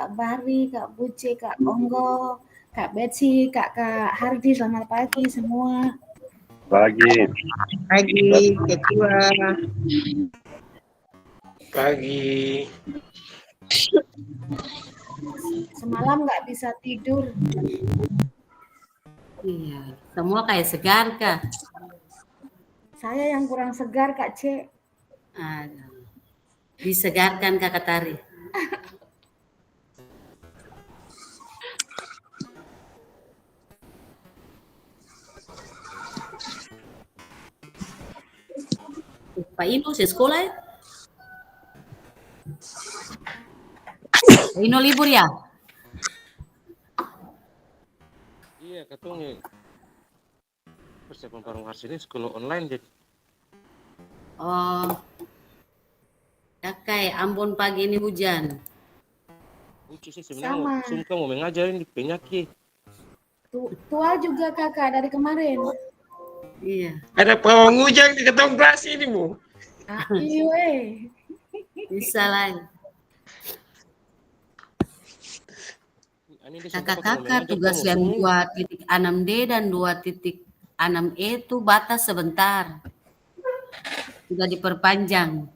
Kak Bari, Kak Buce, Kak Onggo, Kak Betsy, Kak Hardi, selamat pagi semua. Pagi. Pagi, Ketua. Pagi. Semalam nggak bisa tidur. Iya, semua kayak segar Kak. Saya yang kurang segar Kak C. Disegarkan Kakak Tari. Pak Ino sekolah ya? Pak Ino libur ya? Iya, katanya persiapan barang ini sekolah online jadi. Oh, Kakak, Ambon pagi ini hujan. Lucu sih sebenarnya. Sungkan mau mengajarin di penyakit. Tua juga Kakak dari kemarin. Iya. Ada pawang hujan di ketong kelas ini, Bu. Iya. Bisa lah. Kakak-kakak tugas yang 2.6D dan 2.6E itu batas sebentar. Sudah diperpanjang.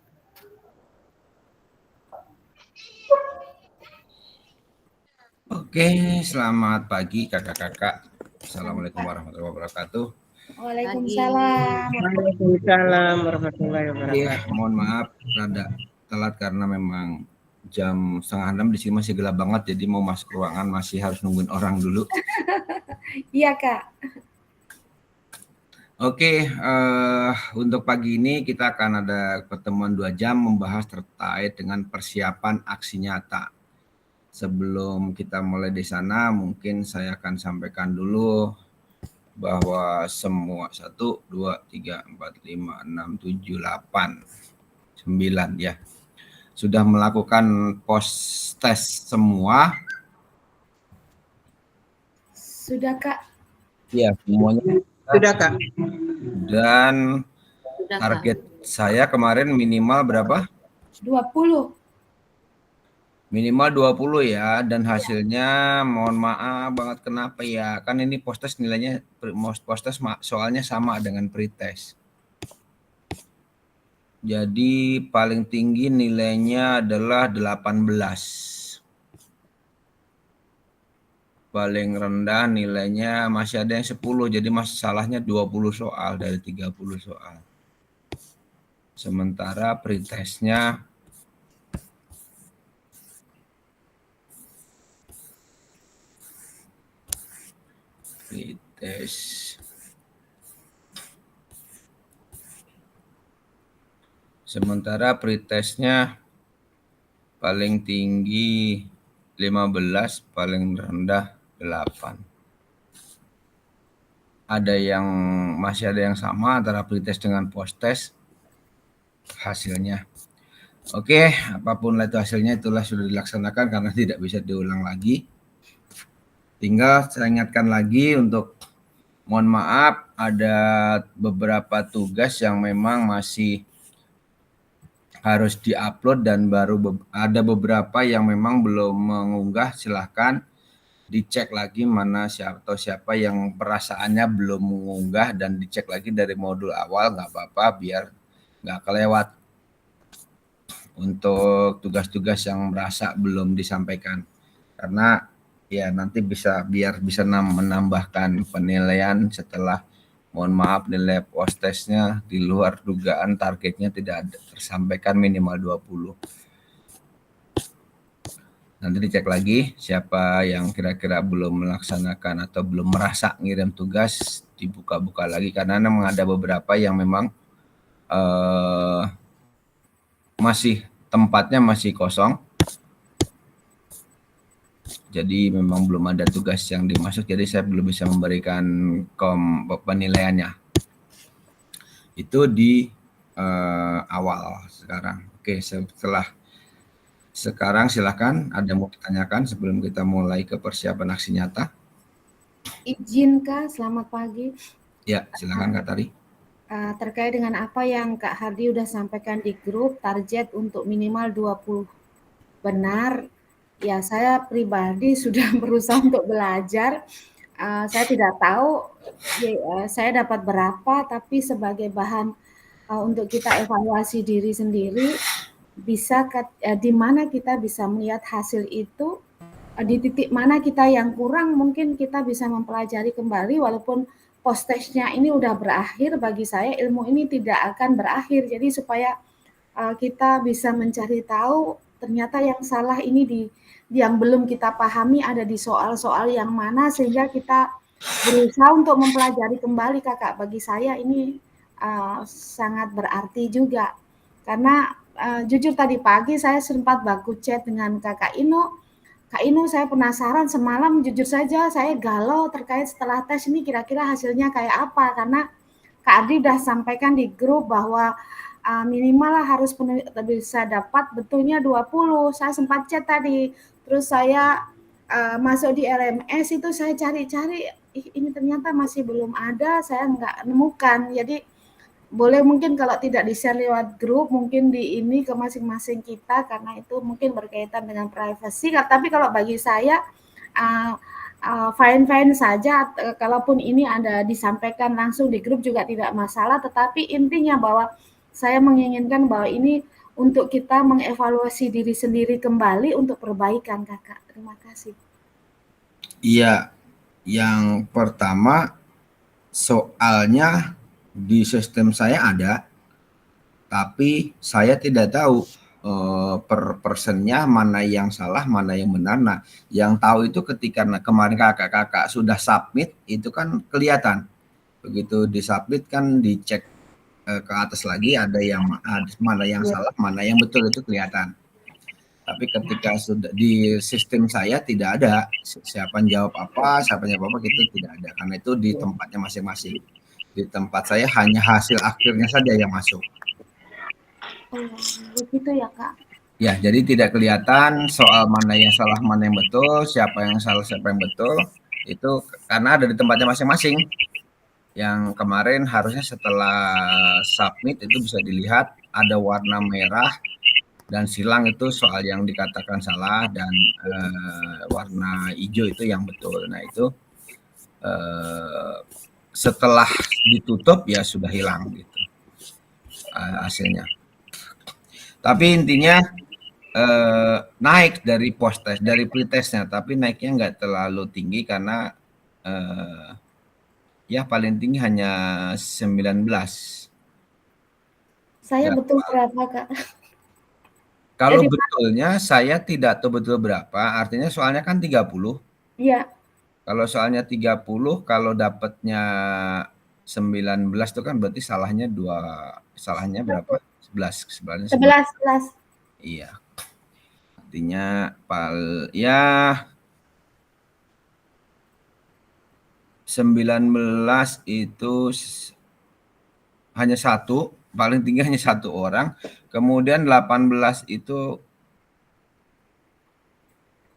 Oke, selamat pagi kakak-kakak. Assalamualaikum warahmatullahi wabarakatuh. Waalaikumsalam. Waalaikumsalam warahmatullahi wabarakatuh. Mohon maaf, rada telat karena memang jam 5:30 di sini masih gelap banget, jadi mau masuk ruangan masih harus nungguin orang dulu. Iya Kak. Oke, untuk pagi ini kita akan ada pertemuan 2 jam membahas terkait dengan persiapan aksi nyata. Sebelum kita mulai di sana, mungkin saya akan sampaikan dulu bahwa semua 1, 2, 3, 4, 5, 6, 7, 8, 9 ya sudah melakukan post tes semua. Sudah Kak? Ya, semuanya sudah Kak. Dan target saya kemarin minimal berapa? 20. Minimal 20 ya, dan hasilnya mohon maaf banget kenapa ya, kan ini post-test nilainya, post-test soalnya sama dengan pretest. Jadi paling tinggi nilainya adalah 18. Paling rendah nilainya masih ada yang 10, jadi masalahnya 20 soal dari 30 soal. Sementara pretestnya pretestnya paling tinggi 15, paling rendah 8. Masih ada yang sama antara pretest dengan post-test hasilnya. Oke, apapun itu hasilnya itulah sudah dilaksanakan karena tidak bisa diulang lagi. Tinggal saya ingatkan lagi untuk mohon maaf ada beberapa tugas yang memang masih harus diupload dan baru ada beberapa yang memang belum mengunggah. Silahkan dicek lagi mana siapa yang perasaannya belum mengunggah dan dicek lagi dari modul awal, nggak apa-apa biar nggak kelewat untuk tugas-tugas yang merasa belum disampaikan, karena ya nanti biar bisa menambahkan penilaian setelah mohon maaf nilai post-testnya di luar dugaan, targetnya tidak tersampaikan minimal 20. Nanti dicek lagi siapa yang kira-kira belum melaksanakan atau belum merasa ngirim tugas, dibuka-buka lagi karena memang ada beberapa yang memang tempatnya masih kosong. Jadi memang belum ada tugas yang dimasuk, jadi saya belum bisa memberikan penilaiannya. Itu di awal sekarang. Oke, sekarang silakan ada mau ditanyakan sebelum kita mulai ke persiapan aksi nyata. Izin Kak, selamat pagi. Ya, silakan Kak Tari. Terkait dengan apa yang Kak Hardi udah sampaikan di grup, target untuk minimal 20 benar. Ya, saya pribadi sudah berusaha untuk belajar. Saya tidak tahu saya dapat berapa, tapi sebagai bahan untuk kita evaluasi diri sendiri, di mana kita bisa melihat hasil itu, di titik mana kita yang kurang, mungkin kita bisa mempelajari kembali walaupun post-testnya ini udah berakhir, bagi saya ilmu ini tidak akan berakhir. Jadi supaya kita bisa mencari tahu ternyata yang salah ini yang belum kita pahami ada di soal-soal yang mana, sehingga kita berusaha untuk mempelajari kembali, Kakak. Bagi saya ini sangat berarti juga. Karena jujur tadi pagi saya sempat baku chat dengan Kakak Ino. Kak Ino, saya penasaran semalam, jujur saja saya galau terkait setelah tes ini kira-kira hasilnya kayak apa, karena Kak Ardi udah sampaikan di grup bahwa minimal lah harus bisa dapat betulnya 20. Saya sempat chat tadi, terus saya masuk di LMS itu saya cari-cari, ini ternyata masih belum ada, saya nggak nemukan. Jadi boleh mungkin kalau tidak di-share lewat grup, mungkin di ini ke masing-masing kita, karena itu mungkin berkaitan dengan privasi. Tapi kalau bagi saya fine-fine saja, kalaupun ini ada disampaikan langsung di grup juga tidak masalah, tetapi intinya bahwa saya menginginkan bahwa ini untuk kita mengevaluasi diri sendiri kembali untuk perbaikan, Kakak. Terima kasih. Iya, yang pertama soalnya di sistem saya ada, tapi saya tidak tahu per persennya mana yang salah, mana yang benar. Nah, yang tahu itu ketika kemarin kakak-kakak sudah submit, itu kan kelihatan. Begitu disubmit kan dicek ke atas lagi, ada yang mana yang salah, mana yang betul, itu kelihatan. Tapi ketika sudah di sistem saya tidak ada siapa jawab apa, gitu tidak ada, karena itu di tempatnya masing-masing. Di tempat saya hanya hasil akhirnya saja yang masuk. Oh, begitu ya, Kak. Ya, jadi tidak kelihatan soal mana yang salah, mana yang betul, siapa yang salah, siapa yang betul. Itu karena ada di tempatnya masing-masing. Yang kemarin harusnya setelah submit itu bisa dilihat ada warna merah dan silang, itu soal yang dikatakan salah, dan warna hijau itu yang betul. Nah, itu setelah ditutup ya sudah hilang gitu hasilnya. Tapi intinya naik dari post-test, dari pretestnya, tapi naiknya nggak terlalu tinggi karena ya paling tinggi hanya 19. Saya Berapa? betul berapa, Kak? Kalau Jadi, betulnya saya tidak tahu betul berapa, artinya soalnya kan 30. Iya. Kalau soalnya 30, kalau dapatnya 19 itu kan berarti salahnya berapa? 11. 11. Iya. Artinya ya 19 itu hanya satu, paling tinggi hanya satu orang. Kemudian 18 itu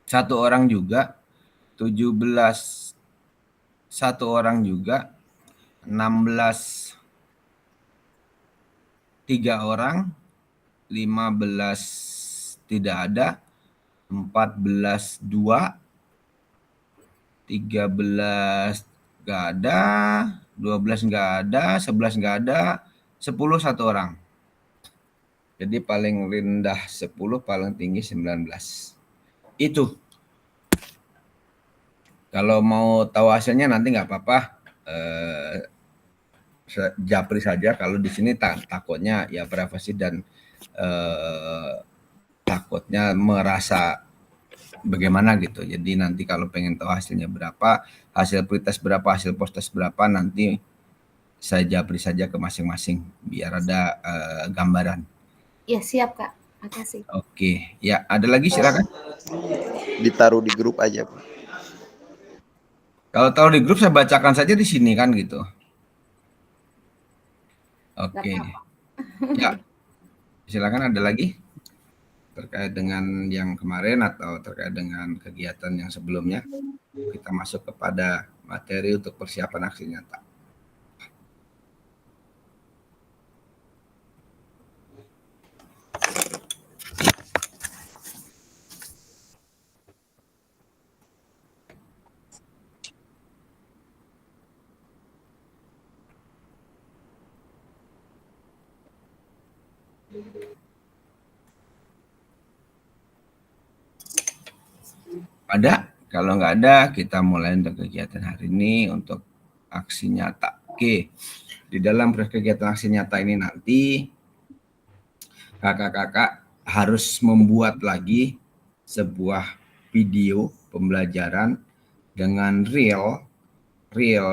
satu orang juga. 17 satu orang juga. 16 3 orang. 15 tidak ada. 14 2. 13 nggak ada, 12 nggak ada, 11 nggak ada, 10 satu orang. Jadi paling rendah 10, paling tinggi 19. Itu. Kalau mau tahu hasilnya nanti nggak apa-apa, japri saja. Kalau di sini takutnya ya privasi dan takutnya merasa bagaimana gitu. Jadi nanti kalau pengen tahu hasilnya berapa, hasil pretest berapa, hasil post-test berapa, nanti saya japri saja ke masing-masing biar ada gambaran. Ya, siap, Kak. Makasih. Oke, ya ada lagi silakan. Ditaruh di grup aja, Pak. Kalau taruh di grup saya bacakan saja di sini kan gitu. Oke. Ya. Silakan, ada lagi terkait dengan yang kemarin atau terkait dengan kegiatan yang sebelumnya. Kita masuk kepada materi untuk persiapan aksi nyata. Ada? Kalau nggak ada, kita mulai untuk kegiatan hari ini untuk aksi nyata. Oke, di dalam kegiatan aksi nyata ini nanti kakak-kakak harus membuat lagi sebuah video pembelajaran dengan real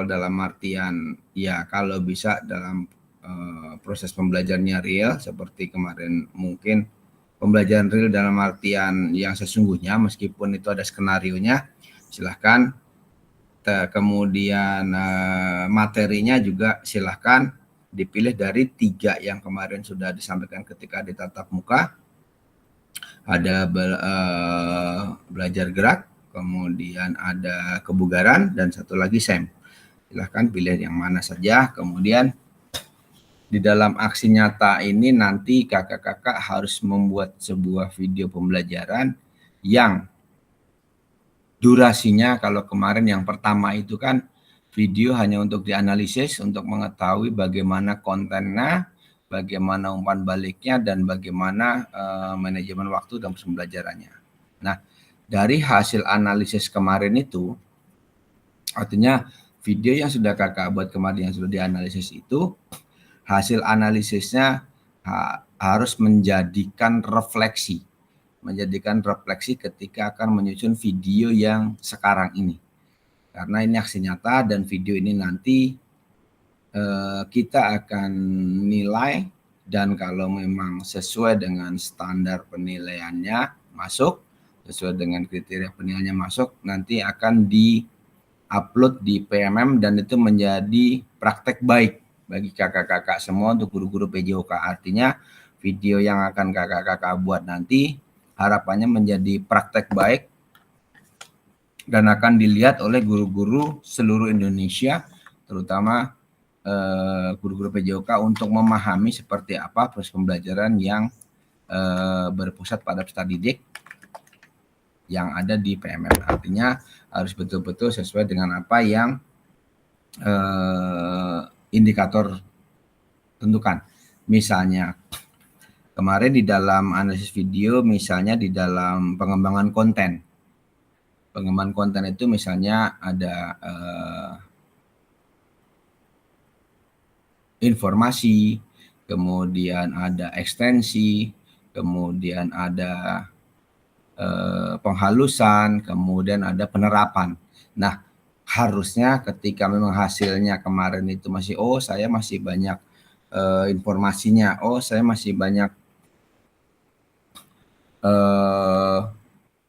dalam artian ya kalau bisa dalam proses pembelajarannya real seperti kemarin mungkin pembelajaran real dalam artian yang sesungguhnya meskipun itu ada skenarionya silahkan. Kemudian materinya juga silahkan dipilih dari 3 yang kemarin sudah disampaikan ketika di tatap muka. Ada belajar gerak, kemudian ada kebugaran, dan satu lagi SEM. Silahkan pilih yang mana saja. Kemudian di dalam aksi nyata ini nanti kakak-kakak harus membuat sebuah video pembelajaran yang durasinya kalau kemarin yang pertama itu kan video hanya untuk dianalisis, untuk mengetahui bagaimana kontennya, bagaimana umpan baliknya, dan bagaimana manajemen waktu dalam pembelajarannya. Nah, dari hasil analisis kemarin itu, artinya video yang sudah kakak buat kemarin yang sudah dianalisis itu, hasil analisisnya harus menjadikan refleksi ketika akan menyusun video yang sekarang ini. Karena ini aksi nyata dan video ini nanti kita akan nilai dan kalau memang sesuai dengan standar penilaiannya masuk, sesuai dengan kriteria penilaiannya masuk, nanti akan di-upload di PMM dan itu menjadi praktek baik bagi kakak-kakak semua untuk guru-guru PJOK. Artinya video yang akan kakak-kakak buat nanti harapannya menjadi praktek baik dan akan dilihat oleh guru-guru seluruh Indonesia, terutama guru-guru PJOK untuk memahami seperti apa proses pembelajaran yang berpusat pada peserta didik yang ada di PMM. Artinya harus betul-betul sesuai dengan apa yang indikator tentukan. Misalnya kemarin di dalam analisis video, misalnya di dalam pengembangan konten. Pengembangan konten itu misalnya ada informasi, kemudian ada ekstensi, kemudian ada penghalusan, kemudian ada penerapan. Nah, harusnya ketika memang hasilnya kemarin itu masih, saya masih banyak informasinya, saya masih banyak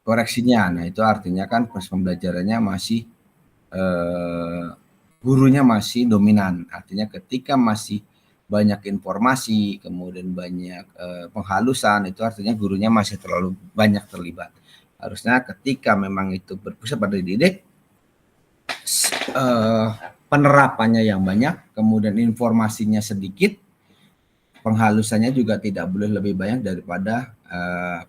koreksinya. Nah, itu artinya kan proses pembelajarannya masih gurunya masih dominan. Artinya ketika masih banyak informasi, kemudian banyak penghalusan, itu artinya gurunya masih terlalu banyak terlibat. Harusnya ketika memang itu berpusat pada didik, penerapannya yang banyak, kemudian informasinya sedikit, penghalusannya juga tidak boleh lebih banyak daripada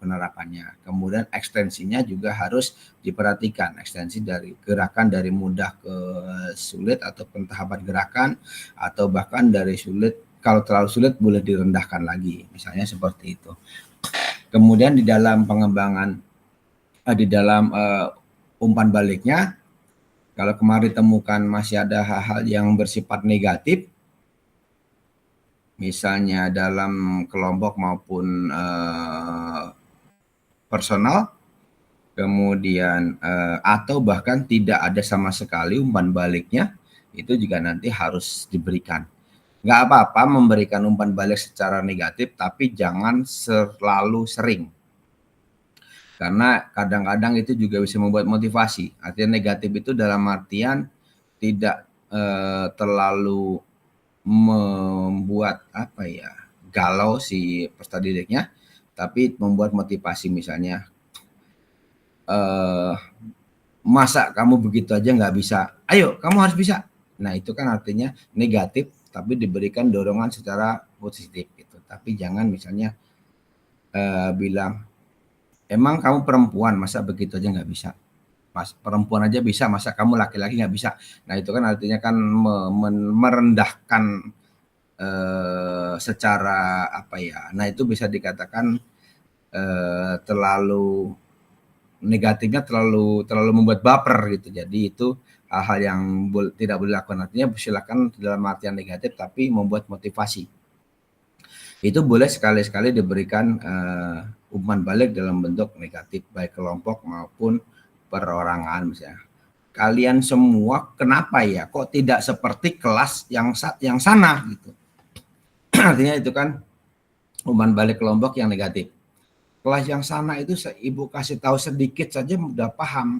penerapannya. Kemudian ekstensinya juga harus diperhatikan. Ekstensi dari gerakan dari mudah ke sulit ataupun tahapan gerakan atau bahkan dari sulit, kalau terlalu sulit boleh direndahkan lagi. Misalnya seperti itu. Kemudian di dalam pengembangan, di dalam umpan baliknya, kalau kemarin ditemukan masih ada hal-hal yang bersifat negatif, misalnya dalam kelompok maupun personal, kemudian atau bahkan tidak ada sama sekali umpan baliknya, itu juga nanti harus diberikan. Nggak apa-apa memberikan umpan balik secara negatif, tapi jangan selalu sering. Karena kadang-kadang itu juga bisa membuat motivasi. Artinya negatif itu dalam artian tidak terlalu membuat galau si peserta didiknya, tapi membuat motivasi. Misalnya masa kamu begitu aja nggak bisa, ayo kamu harus bisa. Nah, itu kan artinya negatif, tapi diberikan dorongan secara positif gitu. Tapi jangan misalnya bilang, emang kamu perempuan masa begitu aja nggak bisa, perempuan aja bisa, masa kamu laki-laki nggak bisa. Nah, itu kan artinya kan merendahkan secara apa ya? Nah, itu bisa dikatakan terlalu negatifnya terlalu membuat baper gitu. Jadi itu hal-hal yang tidak boleh dilakukan. Artinya silakan dalam artian negatif tapi membuat motivasi. Itu boleh sekali-sekali diberikan umpan balik dalam bentuk negatif baik kelompok maupun perorangan misalnya. Kalian semua kenapa ya kok tidak seperti kelas yang sana gitu. Artinya itu kan umpan balik kelompok yang negatif. Kelas yang sana itu ibu kasih tahu sedikit saja udah paham.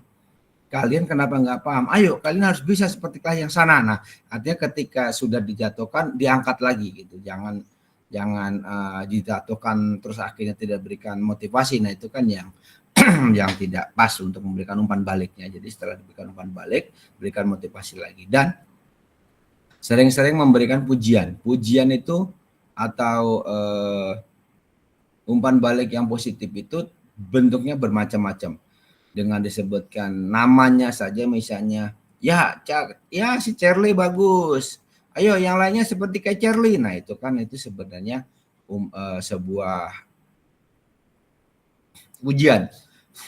Kalian kenapa nggak paham? Ayo kalian harus bisa seperti kelas yang sana. Nah, artinya ketika sudah dijatuhkan diangkat lagi gitu. Jangan dijatuhkan terus akhirnya tidak berikan motivasi. Nah, itu kan yang yang tidak pas untuk memberikan umpan baliknya. Jadi setelah diberikan umpan balik, berikan motivasi lagi. Dan sering-sering memberikan pujian. Pujian itu atau umpan balik yang positif itu bentuknya bermacam-macam. Dengan disebutkan namanya saja misalnya, ya si Charlie bagus. Ayo yang lainnya seperti kayak Charlie. Nah, itu kan itu sebenarnya sebuah pujian.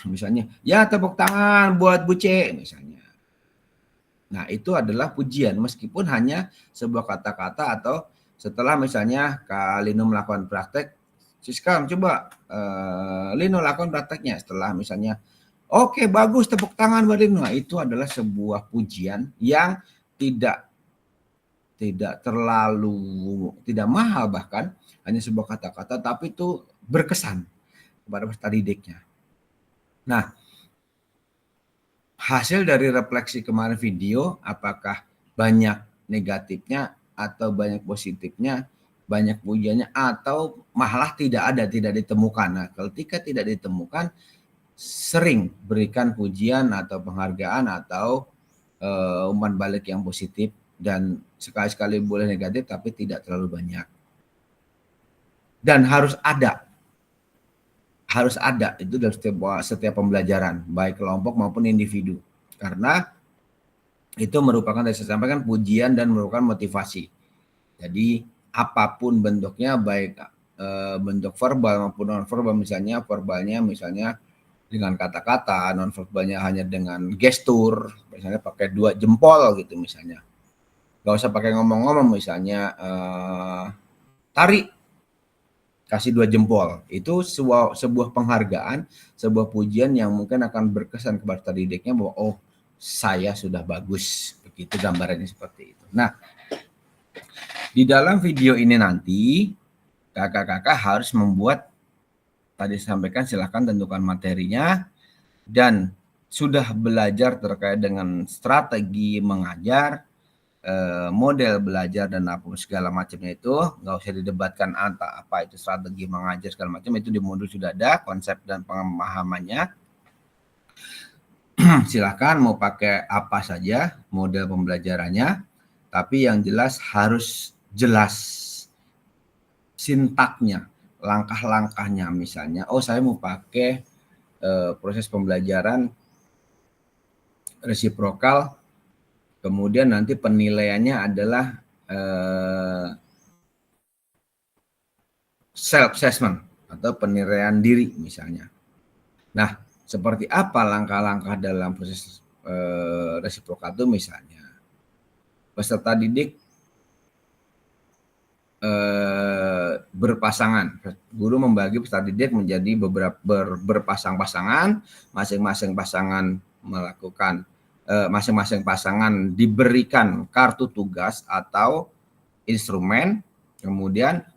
Misalnya, ya tepuk tangan buat Bu C misalnya. Nah, itu adalah pujian meskipun hanya sebuah kata-kata atau setelah misalnya Kak Lino melakukan praktek, Siskam coba Lino lakukan prakteknya setelah misalnya oke, bagus tepuk tangan buat Lino. Nah, itu adalah sebuah pujian yang tidak terlalu tidak mahal, bahkan hanya sebuah kata-kata tapi itu berkesan kepada peserta didiknya. Nah, hasil dari refleksi kemarin video, apakah banyak negatifnya atau banyak positifnya, banyak pujiannya atau malah tidak ditemukan. Nah, ketika tidak ditemukan, sering berikan pujian atau penghargaan atau umpan balik yang positif, dan sekali-sekali boleh negatif tapi tidak terlalu banyak. Dan harus ada itu dalam setiap pembelajaran baik kelompok maupun individu, karena itu merupakan yang saya sampaikan pujian dan merupakan motivasi. Jadi apapun bentuknya, baik bentuk verbal maupun non verbal, misalnya verbalnya misalnya dengan kata-kata, non verbalnya hanya dengan gestur, misalnya pakai 2 jempol gitu misalnya, nggak usah pakai ngomong-ngomong, misalnya tarik kasih 2 jempol, itu sebuah penghargaan, sebuah pujian yang mungkin akan berkesan kepada didiknya bahwa oh saya sudah bagus, begitu gambarannya seperti itu. Nah, di dalam video ini nanti kakak-kakak harus membuat, tadi sampaikan silahkan tentukan materinya, dan sudah belajar terkait dengan strategi mengajar, model belajar dan apa segala macamnya, itu nggak usah didebatkan apa itu strategi mengajar segala macam, itu di modul sudah ada konsep dan pemahamannya. Silakan mau pakai apa saja model pembelajarannya, tapi yang jelas harus jelas sintaknya, langkah-langkahnya. Misalnya, oh saya mau pakai proses pembelajaran resiprokal, kemudian nanti penilaiannya adalah self-assessment atau penilaian diri misalnya. Nah, seperti apa langkah-langkah dalam proses resiprokal itu? Misalnya, peserta didik berpasangan. Guru membagi peserta didik menjadi beberapa berpasang-pasangan, masing-masing pasangan melakukan masing-masing pasangan diberikan kartu tugas atau instrumen, kemudian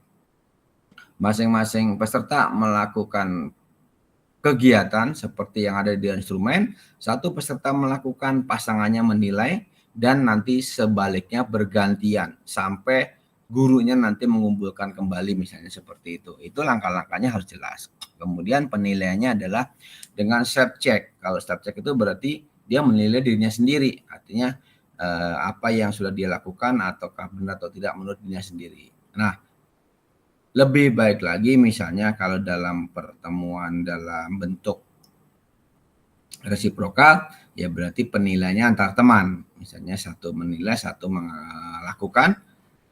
masing-masing peserta melakukan kegiatan seperti yang ada di instrumen, satu peserta melakukan, pasangannya menilai, dan nanti sebaliknya bergantian sampai gurunya nanti mengumpulkan kembali, misalnya seperti itu. Itu langkah-langkahnya harus jelas. Kemudian penilaiannya adalah dengan self check. Kalau self check itu berarti dia menilai dirinya sendiri, artinya apa yang sudah dia lakukan ataukah benar atau tidak menurut dirinya sendiri. Nah, lebih baik lagi misalnya kalau dalam pertemuan dalam bentuk resiprokal, ya berarti penilaiannya antar teman. Misalnya satu menilai, satu melakukan,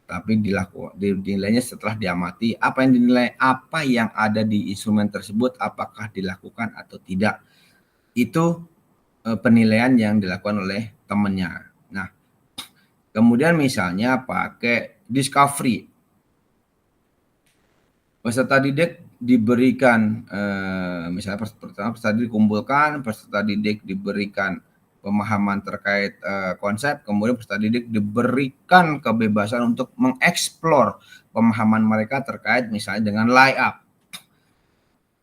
tapi dinilainya setelah diamati apa yang dinilai, apa yang ada di instrumen tersebut apakah dilakukan atau tidak. Itu penilaian yang dilakukan oleh temannya. Nah, kemudian misalnya pakai discovery. Peserta didik diberikan misalnya pertama peserta didik dikumpulkan, peserta didik diberikan pemahaman terkait konsep, kemudian peserta didik diberikan kebebasan untuk mengeksplor pemahaman mereka terkait misalnya dengan layup.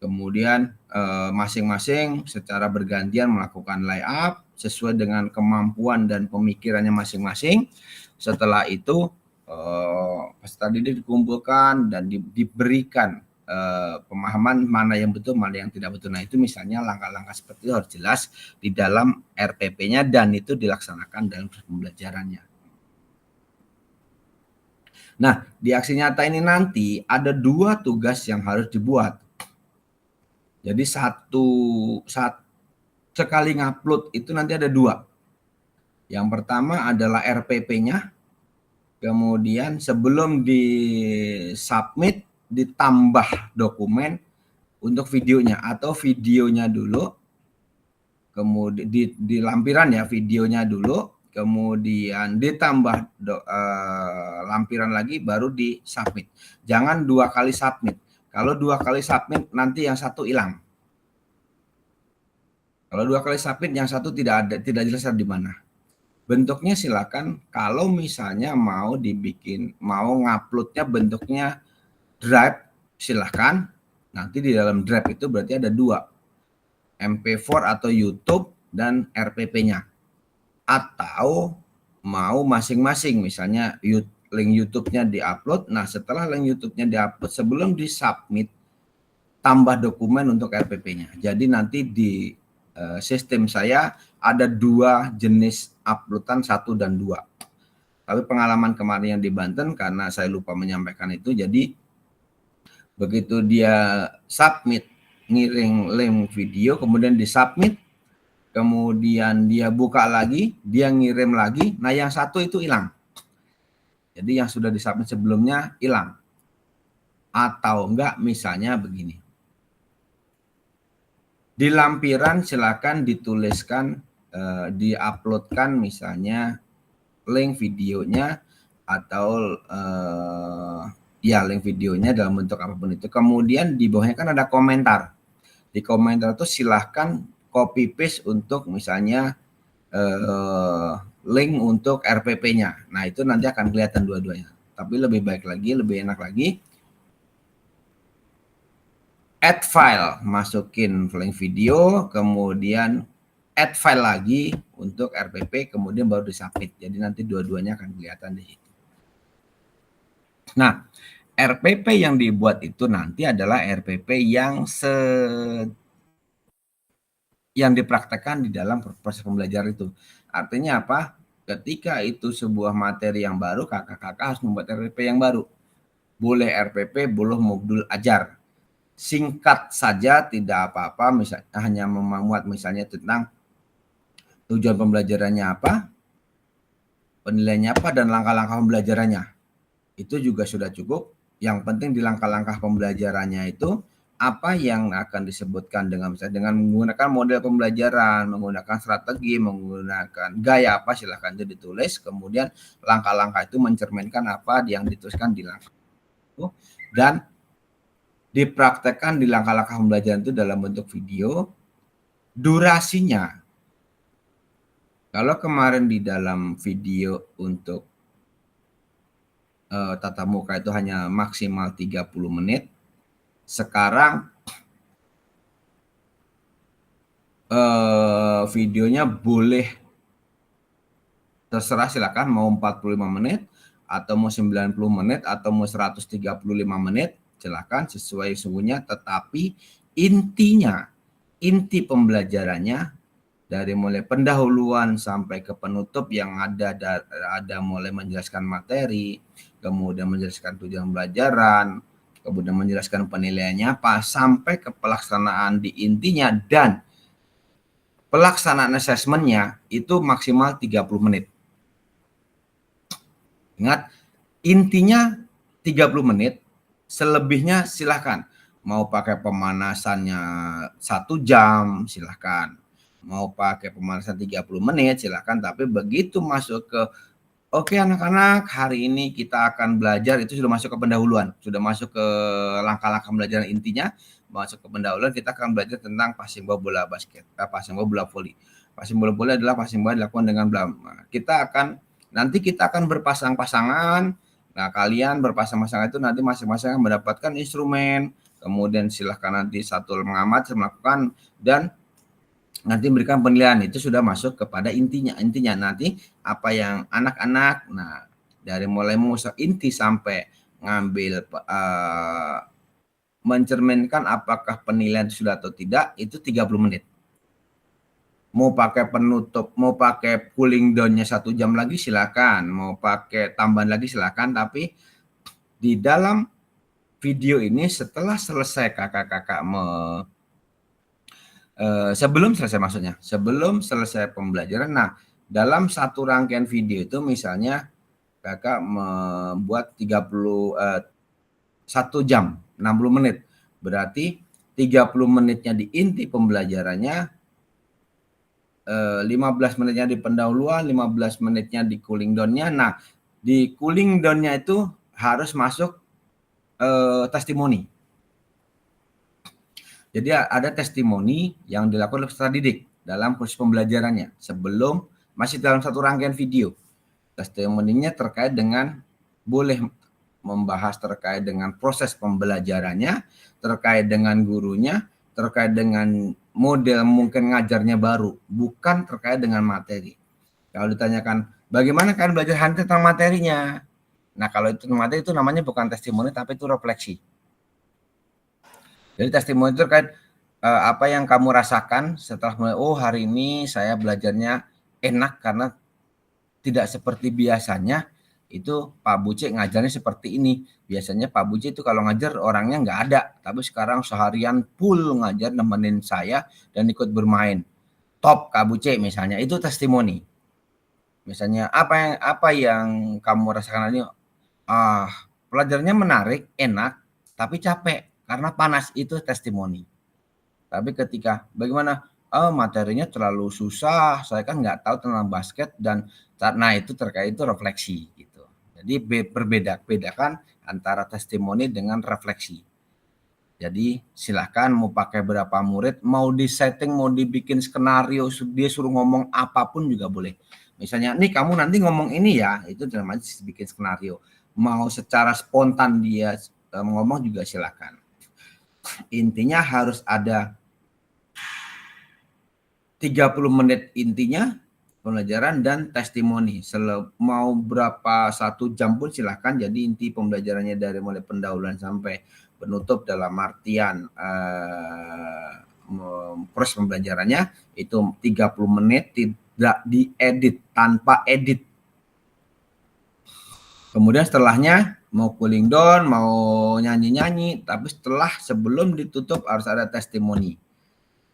Kemudian masing-masing secara bergantian melakukan layup sesuai dengan kemampuan dan pemikirannya masing-masing. Setelah itu peserta didik dikumpulkan dan diberikan pemahaman mana yang betul, mana yang tidak betul. Nah, itu misalnya langkah-langkah seperti itu harus jelas di dalam RPP-nya dan itu dilaksanakan dalam pembelajarannya. Nah, di aksi nyata ini nanti ada 2 tugas yang harus dibuat. Jadi sekali ngupload itu nanti ada 2. Yang pertama adalah RPP-nya. Kemudian sebelum di-submit ditambah dokumen untuk videonya atau videonya dulu, kemudian di lampiran ya videonya dulu, kemudian ditambah lampiran lagi baru di-submit. Jangan 2 kali submit. Kalau 2 kali submit nanti yang satu hilang. Kalau 2 kali submit yang satu tidak jelas di mana. Bentuknya silakan kalau misalnya mau nguploadnya bentuknya drive silahkan. Nanti di dalam drive itu berarti ada 2. MP4 atau YouTube dan RPP-nya. Atau mau masing-masing misalnya link YouTube-nya diupload. Nah, setelah link YouTube-nya diupload sebelum disubmit tambah dokumen untuk RPP-nya. Jadi nanti di sistem saya ada 2 jenis uploadan, 1 dan 2. Tapi pengalaman kemarin yang di Banten karena saya lupa menyampaikan itu, jadi begitu dia submit ngirim link video kemudian disubmit, kemudian dia buka lagi, dia ngirim lagi, nah yang satu itu hilang. Jadi yang sudah disubmit sebelumnya hilang. Atau enggak misalnya begini. Di lampiran silakan dituliskan, diuploadkan misalnya link videonya atau link videonya dalam bentuk apapun itu. Kemudian di bawahnya kan ada komentar. Di komentar itu silahkan copy paste untuk misalnya link untuk RPP-nya. Nah, itu nanti akan kelihatan dua-duanya. Tapi lebih baik lagi, lebih enak lagi, add file, masukin link video, kemudian add file lagi untuk RPP, kemudian baru disubmit. Jadi nanti dua-duanya akan kelihatan di situ. Nah, RPP yang dibuat itu nanti adalah RPP yang dipraktekkan di dalam proses pembelajaran itu. Artinya apa? Ketika itu sebuah materi yang baru, kakak-kakak harus membuat RPP yang baru. Boleh RPP, boleh modul ajar. Singkat saja, tidak apa-apa, misalnya hanya memuat misalnya tentang tujuan pembelajarannya apa, penilaiannya apa, dan langkah-langkah pembelajarannya. Itu juga sudah cukup. Yang penting di langkah-langkah pembelajarannya itu apa yang akan disebutkan dengan misalnya dengan menggunakan model pembelajaran, menggunakan strategi, menggunakan gaya apa, silahkan itu ditulis. Kemudian langkah-langkah itu mencerminkan apa yang dituliskan di langkah itu dan dipraktekkan di langkah-langkah pembelajaran itu dalam bentuk video. Durasinya, kalau kemarin di dalam video untuk tatap muka itu hanya maksimal 30 menit, sekarang videonya boleh terserah, silakan mau 45 menit atau mau 90 menit atau mau 135 menit. Silakan sesuai sungguhnya, tetapi inti pembelajarannya dari mulai pendahuluan sampai ke penutup yang ada mulai menjelaskan materi, kemudian menjelaskan tujuan pembelajaran, kemudian menjelaskan penilaiannya apa, sampai ke pelaksanaan di intinya dan pelaksanaan asesmennya itu maksimal 30 menit. Ingat, intinya 30 menit, selebihnya silahkan. Mau pakai pemanasannya 1 jam, silahkan. Mau pakai pemanasan 30 menit, silahkan. Tapi begitu masuk ke, oke anak-anak, hari ini kita akan belajar, itu sudah masuk ke pendahuluan. Sudah masuk ke langkah-langkah pembelajaran intinya, masuk ke pendahuluan, kita akan belajar tentang passing ball bola basket, passing ball bola voli. Passing bola bola adalah passing ball dilakukan dengan bola. Nanti kita akan berpasang-pasangan. Nah, kalian berpasang-pasangan itu nanti masing-masing akan mendapatkan instrumen. Kemudian silahkan nanti satu mengamati, melakukan, dan nanti memberikan penilaian. Itu sudah masuk kepada intinya. Intinya nanti apa yang anak-anak, nah dari mulai musik inti sampai ngambil mencerminkan apakah penilaian sudah atau tidak, itu 30 menit. Mau pakai penutup, mau pakai cooling down-nya 1 jam lagi silakan, mau pakai tambahan lagi silakan, tapi di dalam video ini setelah selesai kakak-kakak sebelum selesai pembelajaran, nah dalam satu rangkaian video itu misalnya kakak membuat 1 jam 60 menit, berarti 30 menitnya di inti pembelajarannya, 15 menitnya di pendahuluan, 15 menitnya di cooling down-nya. Nah, di cooling down-nya itu harus masuk testimoni. Jadi ada testimoni yang dilakukan oleh peserta didik dalam proses pembelajarannya sebelum masih dalam satu rangkaian video. Testimoninya terkait dengan boleh membahas terkait dengan proses pembelajarannya, terkait dengan gurunya, terkait dengan model mungkin ngajarnya baru, bukan terkait dengan materi. Kalau ditanyakan bagaimana kalian belajar tentang materinya, nah kalau itu materi itu namanya bukan testimoni tapi itu refleksi. Jadi testimoni itu terkait apa yang kamu rasakan setelah mulai, oh hari ini saya belajarnya enak karena tidak seperti biasanya. Itu Pak Buce ngajarnya seperti ini. Biasanya Pak Buce itu kalau ngajar orangnya nggak ada, tapi sekarang seharian full ngajar nemenin saya dan ikut bermain. Top Kak Buce misalnya, itu testimoni. Misalnya apa yang kamu rasakan ini? Pelajarannya menarik, enak, tapi capek karena panas, itu testimoni. Tapi ketika bagaimana? Materinya terlalu susah, saya kan nggak tahu tentang basket, dan nah itu terkait itu refleksi gitu. Jadi bedakan antara testimoni dengan refleksi. Jadi silakan mau pakai berapa murid, mau disetting, mau dibikin skenario, dia suruh ngomong apapun juga boleh. Misalnya, nih kamu nanti ngomong ini ya, itu namanya bikin skenario. Mau secara spontan dia ngomong juga silakan. Intinya harus ada 30 menit intinya pembelajaran dan testimoni. Mau berapa 1 jam pun silahkan. Jadi inti pembelajarannya dari mulai pendahuluan sampai penutup dalam artian proses pembelajarannya itu 30 menit, tidak diedit, tanpa edit. Kemudian setelahnya mau cooling down, mau nyanyi-nyanyi, tapi sebelum ditutup harus ada testimoni.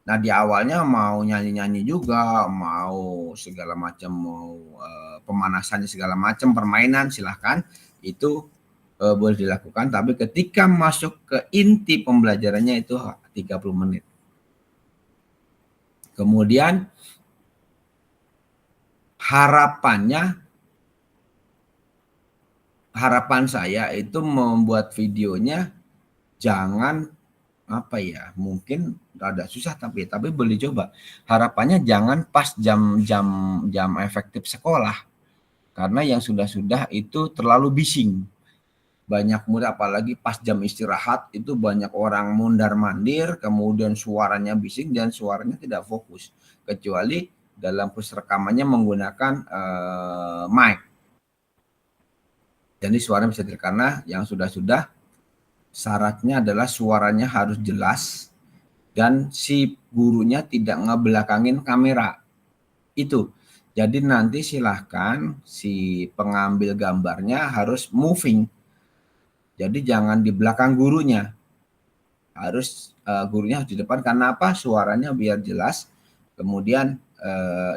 Nah di awalnya mau nyanyi-nyanyi juga, mau segala macam, mau pemanasannya segala macam, permainan silahkan, itu boleh dilakukan. Tapi ketika masuk ke inti pembelajarannya itu 30 menit. Kemudian harapan saya itu membuat videonya jangan mungkin rada susah, tapi boleh coba. Harapannya jangan pas jam efektif sekolah, karena yang sudah itu terlalu bising. Banyak murid apalagi pas jam istirahat itu banyak orang mondar-mandir, kemudian suaranya bising dan suaranya tidak fokus, kecuali dalam proses rekamannya menggunakan mic. Jadi suara bisa karena yang sudah syaratnya adalah suaranya harus jelas dan si gurunya tidak ngebelakangin kamera. Itu. Jadi nanti silahkan si pengambil gambarnya harus moving. Jadi jangan di belakang gurunya. Harus gurunya harus di depan. Karena apa? Suaranya biar jelas. Kemudian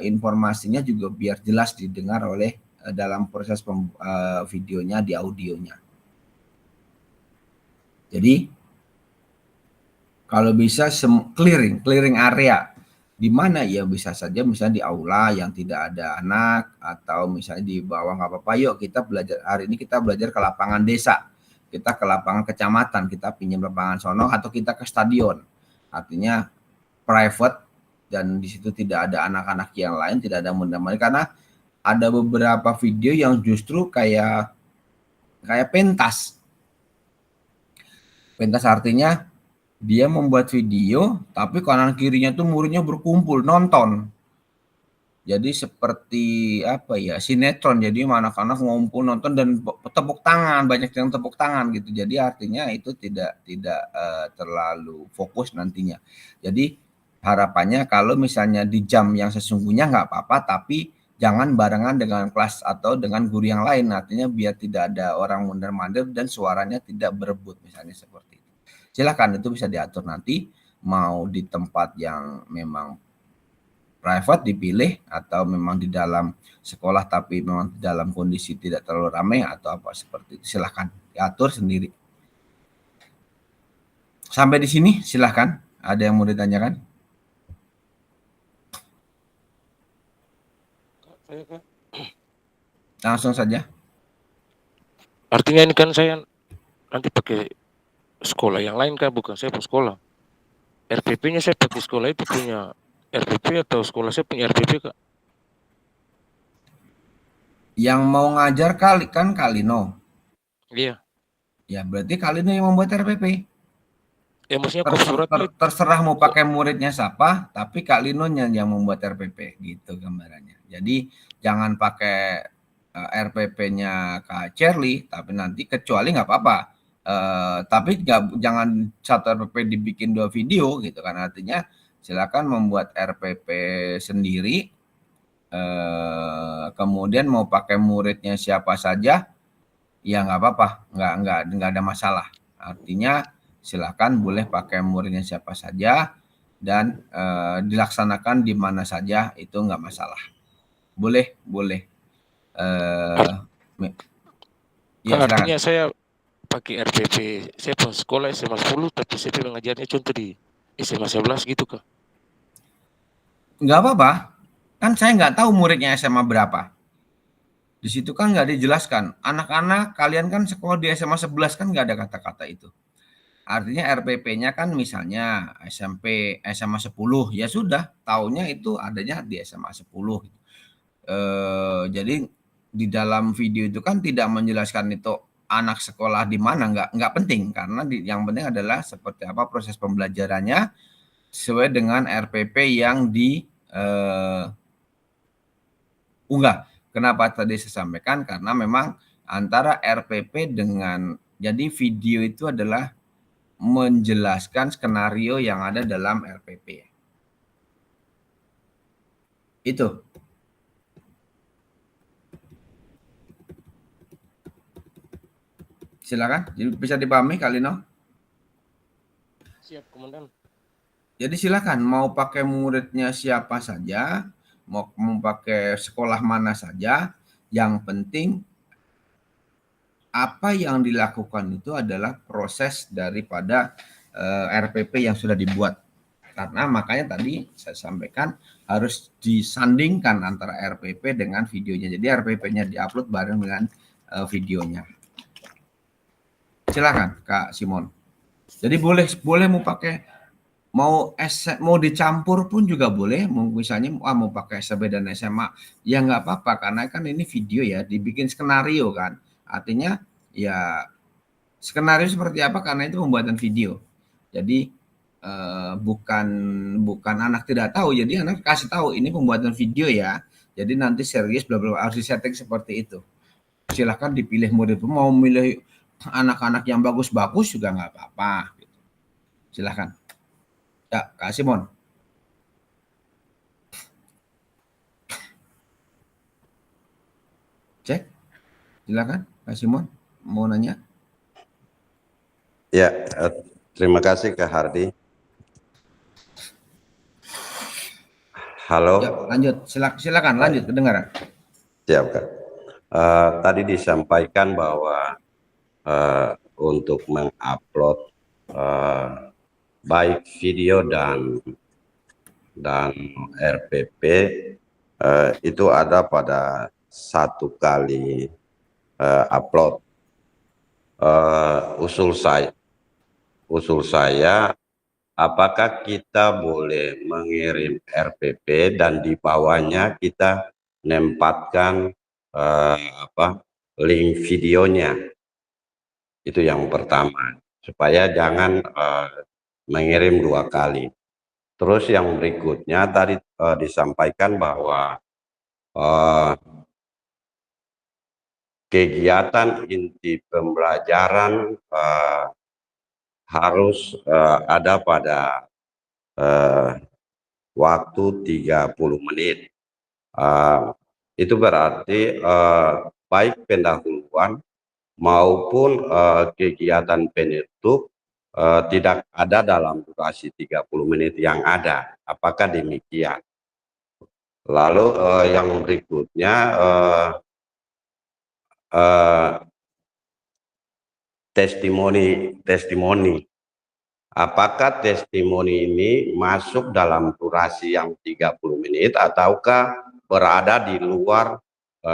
informasinya juga biar jelas didengar oleh dalam proses videonya di audionya. Jadi kalau bisa clearing area di mana ya bisa saja misalnya di aula yang tidak ada anak atau misalnya di bawah nggak apa-apa. Yuk kita belajar hari ini kita belajar ke lapangan desa, kita ke lapangan kecamatan, kita pinjam lapangan sono atau kita ke stadion. Artinya private dan di situ tidak ada anak-anak yang lain, tidak ada muda-mudi karena ada beberapa video yang justru kayak pentas. Pentas artinya dia membuat video tapi kanan kirinya tuh muridnya berkumpul nonton. Jadi seperti apa ya, sinetron. Jadi anak-anak ngumpul nonton dan tepuk tangan, banyak yang tepuk tangan gitu. Jadi artinya itu tidak terlalu fokus nantinya. Jadi harapannya kalau misalnya di jam yang sesungguhnya nggak apa-apa, tapi jangan barengan dengan kelas atau dengan guru yang lain. Artinya biar tidak ada orang mondar-mandir dan suaranya tidak berebut misalnya seperti itu. Silakan, itu bisa diatur nanti mau di tempat yang memang private dipilih atau memang di dalam sekolah tapi memang di dalam kondisi tidak terlalu ramai atau apa seperti itu. Silakan diatur sendiri. Sampai di sini silakan. Ada yang mau ditanyakan? Langsung saja. Artinya ini kan saya nanti pakai sekolah yang lain kan, bukan saya punya sekolah. RPP-nya saya pakai sekolah itu punya RPP atau sekolah saya punya RPP, Kak? Yang mau ngajar Kalino. Iya. Ya berarti Kalino yang membuat RPP. Ya maksudnya kok suratnya terserah mau pakai muridnya siapa, tapi Kalinonya yang membuat RPP gitu gambarannya. Jadi jangan pakai RPP-nya Kak Cherly, tapi nanti kecuali nggak apa-apa. Tapi jangan satu RPP dibikin 2 video gitu kan. Artinya silakan membuat RPP sendiri, kemudian mau pakai muridnya siapa saja ya nggak apa-apa, nggak ada masalah. Artinya silakan boleh pakai muridnya siapa saja dan dilaksanakan di mana saja, itu nggak masalah. Boleh. Ya, artinya saya pakai RPP saya pun sekolah SMA 10 tapi saya mengajarnya contoh di SMA 11 gitu, Kak? Nggak apa-apa, kan saya nggak tahu muridnya SMA berapa. Di situ kan nggak dijelaskan. Anak-anak kalian kan sekolah di SMA 11 kan nggak ada kata-kata itu. Artinya RPP-nya kan misalnya SMP SMA 10 ya sudah, taunya itu adanya di SMA 10. Jadi di dalam video itu kan tidak menjelaskan itu anak sekolah di mana, nggak penting karena yang penting adalah seperti apa proses pembelajarannya sesuai dengan RPP yang unggah. Kenapa tadi saya sampaikan? Karena memang antara RPP dengan jadi video itu adalah menjelaskan skenario yang ada dalam RPP. Itu. Silakan, jadi bisa dipahami Kalino? Siap, Komandan. Jadi silakan mau pakai muridnya siapa saja, mau pakai sekolah mana saja, yang penting apa yang dilakukan itu adalah proses daripada RPP yang sudah dibuat. Karena makanya tadi saya sampaikan harus disandingkan antara RPP dengan videonya. Jadi RPP-nya diupload bareng dengan videonya. Silakan Kak Simon. Jadi boleh mau pakai mau dicampur pun juga boleh. Misalnya mau pakai SMP dan SMA ya nggak apa-apa karena kan ini video ya, dibikin skenario kan. Artinya ya skenario seperti apa karena itu pembuatan video. Jadi bukan anak tidak tahu. Jadi anak kasih tahu ini pembuatan video ya. Jadi nanti serius bla bla harus disetting seperti itu. Silakan dipilih murid, mau milih anak-anak yang bagus-bagus juga nggak apa-apa. Silakan. Ya, Kak Simon. Cek. Silakan, Kak Simon. Mau nanya? Ya, terima kasih Kak Hardy. Halo. Ya, lanjut. Silakan lanjut kedengaran. Siap Kak. tadi disampaikan bahwa untuk mengupload baik video dan RPP itu ada pada 1 kali upload. Usul saya, apakah kita boleh mengirim RPP dan di bawahnya kita menempatkan link videonya? Itu yang pertama, supaya jangan mengirim 2 kali. Terus yang berikutnya tadi disampaikan bahwa kegiatan inti pembelajaran harus ada pada waktu 30 menit. Itu berarti baik pendahuluan maupun kegiatan penutup tidak ada dalam durasi 30 menit yang ada. Apakah demikian? Lalu yang berikutnya testimoni. Apakah testimoni ini masuk dalam durasi yang 30 menit ataukah berada di luar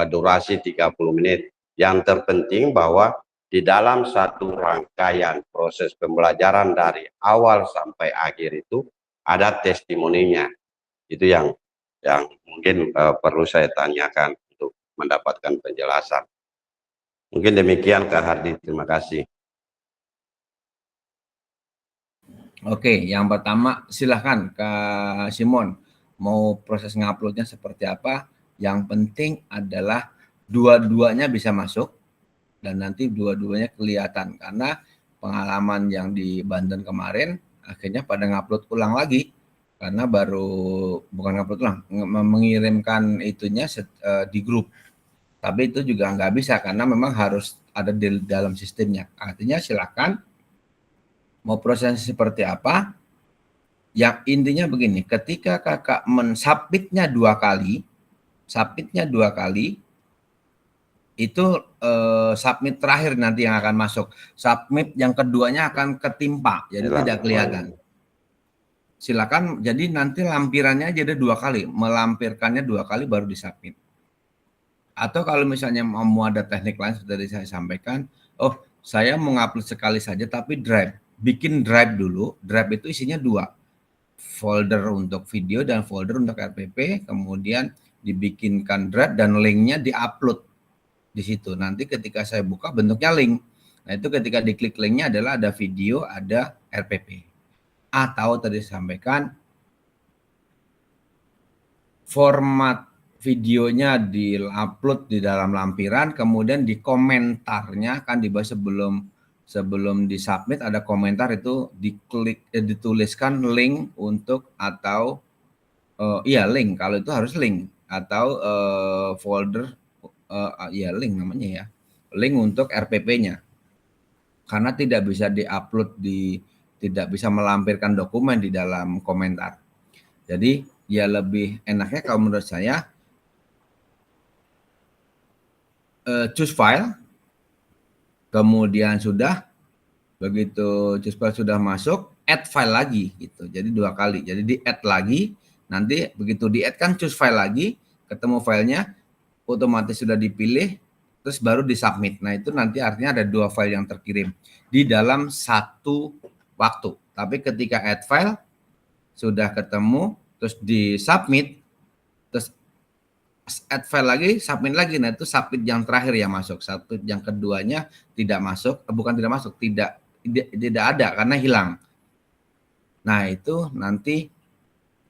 durasi 30 menit? Yang terpenting bahwa di dalam satu rangkaian proses pembelajaran dari awal sampai akhir itu ada testimoninya. Itu yang mungkin perlu saya tanyakan untuk mendapatkan penjelasan. Mungkin demikian Kak Hardi, terima kasih. Oke, yang pertama silahkan Kak Simon, mau proses nguploadnya seperti apa? Yang penting adalah dua-duanya bisa masuk dan nanti dua-duanya kelihatan, karena pengalaman yang di Banten kemarin akhirnya pada ngupload ulang lagi karena bukan ngupload ulang, mengirimkan itunya di grup, tapi itu juga nggak bisa karena memang harus ada di dalam sistemnya. Artinya silakan mau proses seperti apa. Yang intinya begini, ketika kakak mensubmitnya 2 kali, itu submit terakhir nanti yang akan masuk. Submit yang keduanya akan ketimpa, jadi tidak kelihatan. Silakan, jadi nanti lampirannya aja ada 2 kali, melampirkannya 2 kali baru disubmit. Atau kalau misalnya mau ada teknik lain seperti saya sampaikan, oh saya mau ngupload sekali saja tapi drive, bikin drive dulu. Drive itu isinya 2, folder untuk video dan folder untuk RPP, kemudian dibikinkan drive dan linknya diupload di situ. Nanti ketika saya buka bentuknya link. Nah itu ketika diklik linknya adalah ada video, ada RPP. Atau tadi disampaikan format videonya diupload di dalam lampiran, kemudian di komentarnya kan di bawah sebelum disubmit ada komentar itu diklik dituliskan link untuk atau link, kalau itu harus link atau folder link namanya ya, link untuk RPP-nya, karena tidak bisa diupload tidak bisa melampirkan dokumen di dalam komentar. Jadi ya lebih enaknya kalau menurut saya choose file, kemudian sudah begitu choose file sudah masuk, add file lagi gitu. Jadi 2 kali. Jadi di add lagi, nanti begitu di add kan choose file lagi, ketemu filenya, otomatis sudah dipilih, terus baru disubmit. Nah itu nanti artinya ada 2 file yang terkirim di dalam satu waktu. Tapi ketika add file sudah ketemu, terus disubmit, terus add file lagi, submit lagi. Nah itu submit yang terakhir yang masuk. Submit yang keduanya tidak masuk, bukan tidak masuk, tidak ada karena hilang. Nah itu nanti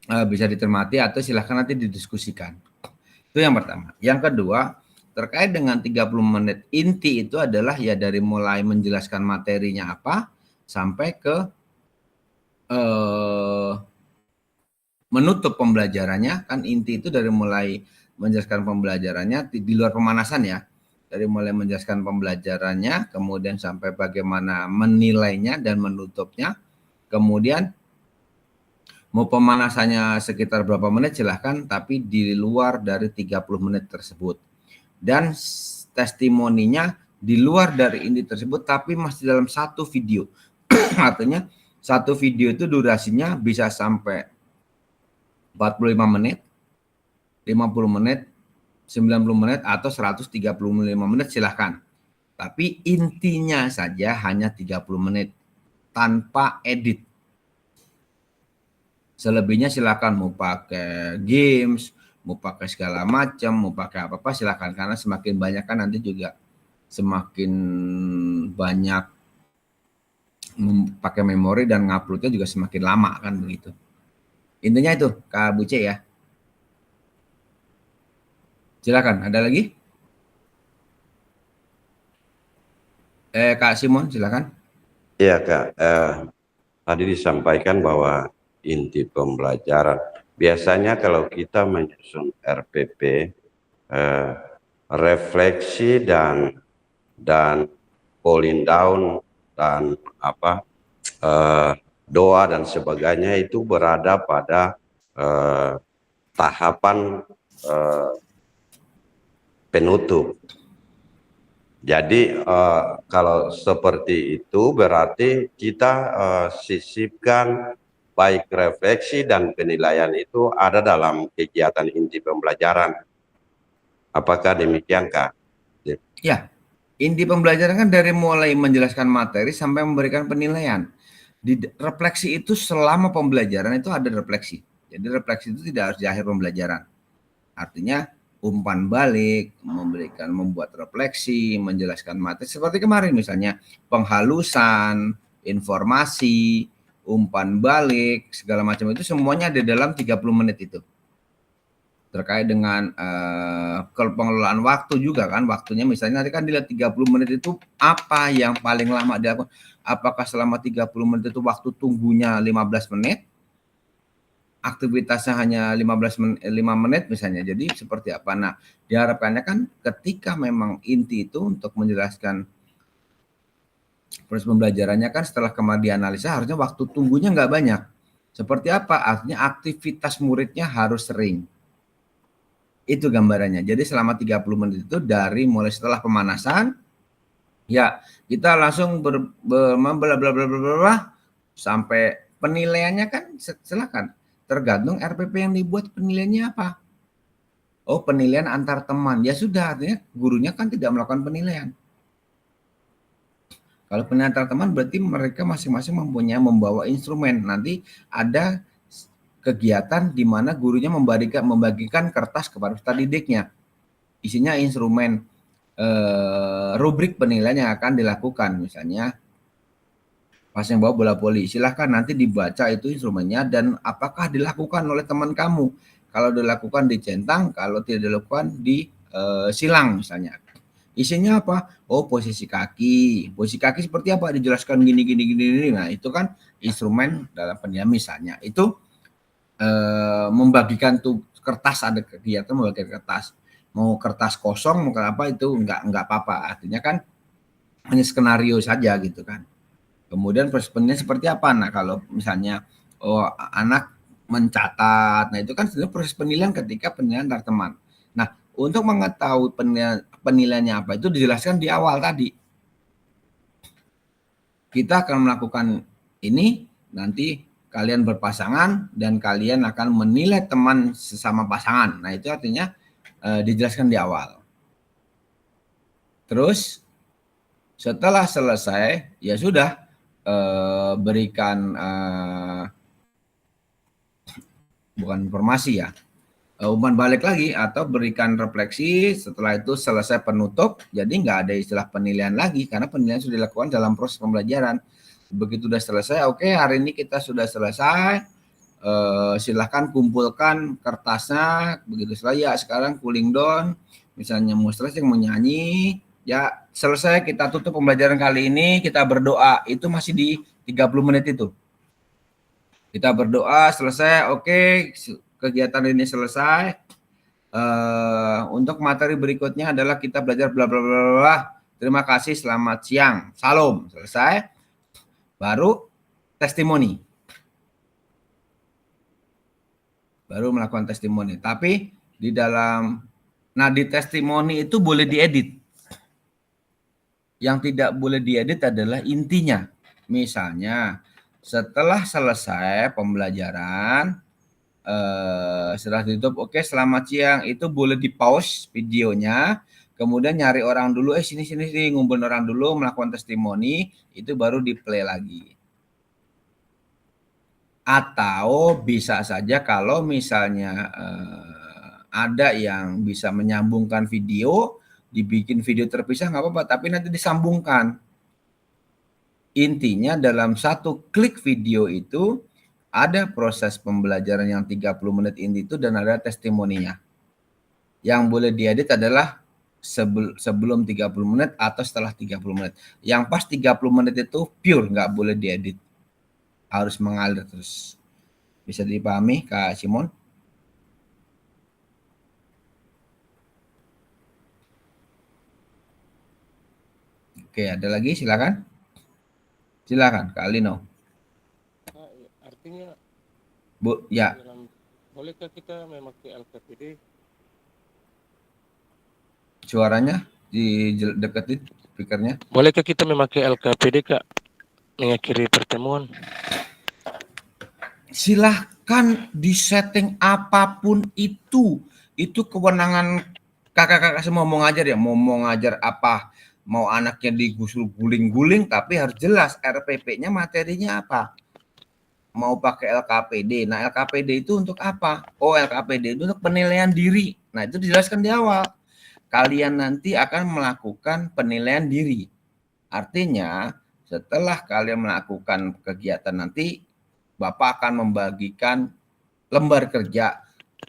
bisa dicermati atau silahkan nanti didiskusikan. Itu yang pertama. Yang kedua, terkait dengan 30 menit, inti itu adalah ya dari mulai menjelaskan materinya apa sampai ke menutup pembelajarannya. Kan inti itu dari mulai menjelaskan pembelajarannya di luar pemanasan ya, dari mulai menjelaskan pembelajarannya, kemudian sampai bagaimana menilainya dan menutupnya, kemudian mau pemanasannya sekitar berapa menit silahkan, tapi di luar dari 30 menit tersebut. Dan testimoninya di luar dari inti tersebut tapi masih dalam satu video. Artinya satu video itu durasinya bisa sampai 45 menit, 50 menit, 90 menit, atau 135 menit, silahkan. Tapi intinya saja hanya 30 menit tanpa edit. Selebihnya silakan, mau pakai games, mau pakai segala macam, mau pakai apa-apa silakan, karena semakin banyak kan nanti juga semakin banyak pakai memori dan nguploadnya juga semakin lama kan begitu. Intinya itu Kak Buce ya. Silakan, ada lagi? Kak Simon silakan. Iya Kak, tadi disampaikan bahwa inti pembelajaran biasanya kalau kita menyusun RPP, refleksi dan pulling down dan doa dan sebagainya itu berada pada tahapan penutup. Jadi kalau seperti itu berarti kita sisipkan baik refleksi dan penilaian itu ada dalam kegiatan inti pembelajaran. Apakah demikian Kak? Ya, inti pembelajaran kan dari mulai menjelaskan materi sampai memberikan penilaian. Di refleksi itu selama pembelajaran itu ada refleksi. Jadi refleksi itu tidak harus di akhir pembelajaran. Artinya umpan balik, membuat refleksi, menjelaskan materi seperti kemarin misalnya penghalusan, informasi, umpan balik, segala macam itu semuanya ada dalam 30 menit itu. Terkait dengan pengelolaan waktu juga kan, waktunya misalnya nanti kan dilihat 30 menit itu apa yang paling lama dilakukan. Apakah selama 30 menit itu waktu tunggunya 15 menit, aktivitasnya hanya 5 menit misalnya, jadi seperti apa. Nah, diharapkannya kan ketika memang inti itu untuk menjelaskan proses pembelajarannya kan setelah kemudian dianalisa harusnya waktu tunggunya nggak banyak. Seperti apa? Artinya aktivitas muridnya harus sering. Itu gambarannya. Jadi selama 30 menit itu dari mulai setelah pemanasan, ya kita langsung sampai penilaiannya kan silakan. Tergantung RPP yang dibuat penilaiannya apa. Oh, penilaian antar teman. Ya sudah, artinya gurunya kan tidak melakukan penilaian. Kalau penilaian antar teman berarti mereka masing-masing membawa instrumen. Nanti ada kegiatan di mana gurunya membagikan kertas kepada peserta didiknya. Isinya instrumen rubrik penilaian yang akan dilakukan. Misalnya pas yang bawa bola voli, silahkan nanti dibaca itu instrumennya dan apakah dilakukan oleh teman kamu. Kalau dilakukan dicentang, kalau tidak dilakukan silang misalnya. Isinya apa? Oh, posisi kaki. Posisi kaki seperti apa? Dijelaskan gini. Nah, itu kan instrumen dalam penilaian misalnya. Itu membagikan tuh kertas, ada kegiatan membagikan kertas. Mau kertas kosong, mau apa itu enggak apa-apa. Artinya kan hanya skenario saja gitu kan. Kemudian proses penilaian seperti apa? Nah, kalau misalnya anak mencatat, nah itu kan sebenarnya proses penilaian ketika penilaian antar teman. Nah, untuk mengetahui penilaiannya apa itu dijelaskan di awal tadi. Kita akan melakukan ini, nanti kalian berpasangan dan kalian akan menilai teman sesama pasangan. Nah, itu artinya dijelaskan di awal. Terus setelah selesai, ya sudah berikan bukan informasi ya, umpan balik lagi atau berikan refleksi. Setelah itu selesai penutup, jadi nggak ada istilah penilaian lagi karena penilaian sudah dilakukan dalam proses pembelajaran. Begitu sudah selesai, oke, hari ini kita sudah selesai, silahkan kumpulkan kertasnya. Begitu selesai, ya sekarang cooling down, misalnya mau stretching, mau nyanyi, ya selesai, kita tutup pembelajaran kali ini, kita berdoa. Itu masih di 30 menit itu. Kita berdoa, selesai, oke, kegiatan ini selesai. Untuk materi berikutnya adalah kita belajar bla bla bla bla. Terima kasih, selamat siang, salam, selesai. Baru testimoni. Baru melakukan testimoni. Tapi di dalam, nah di testimoni itu boleh diedit. Yang tidak boleh diedit adalah intinya. Misalnya, setelah selesai pembelajaran, setelah ditutup, oke, selamat siang, itu boleh di pause videonya, kemudian nyari orang dulu, sini ngumpulin orang dulu, melakukan testimoni, itu baru di play lagi. Atau bisa saja kalau misalnya ada yang bisa menyambungkan video, dibikin video terpisah nggak apa-apa, tapi nanti disambungkan. Intinya dalam satu klik video itu ada proses pembelajaran yang 30 menit ini itu dan ada testimoninya. Yang boleh diedit adalah sebelum 30 menit atau setelah 30 menit. Yang pas 30 menit itu pure, nggak boleh diedit. Harus mengalir terus. Bisa dipahami, Kak Simon? Oke, ada lagi? Silakan. Silakan, Kak Alino. Artinya, Bu, ya. bolehkah kita memakai LKPD? Suaranya dideketin speakernya. Bolehkah kita memakai LKPD, Kak, mengakhiri pertemuan? Silahkan disetting apapun itu kewenangan kakak-kakak semua. Mau ngajar ya, mau ngajar apa, mau anaknya digusur guling-guling, tapi harus jelas RPP-nya materinya apa. Mau pakai LKPD, nah LKPD itu untuk apa? Oh, LKPD itu untuk penilaian diri. Nah, itu dijelaskan di awal. Kalian nanti akan melakukan penilaian diri. Artinya setelah kalian melakukan kegiatan nanti, Bapak akan membagikan lembar kerja.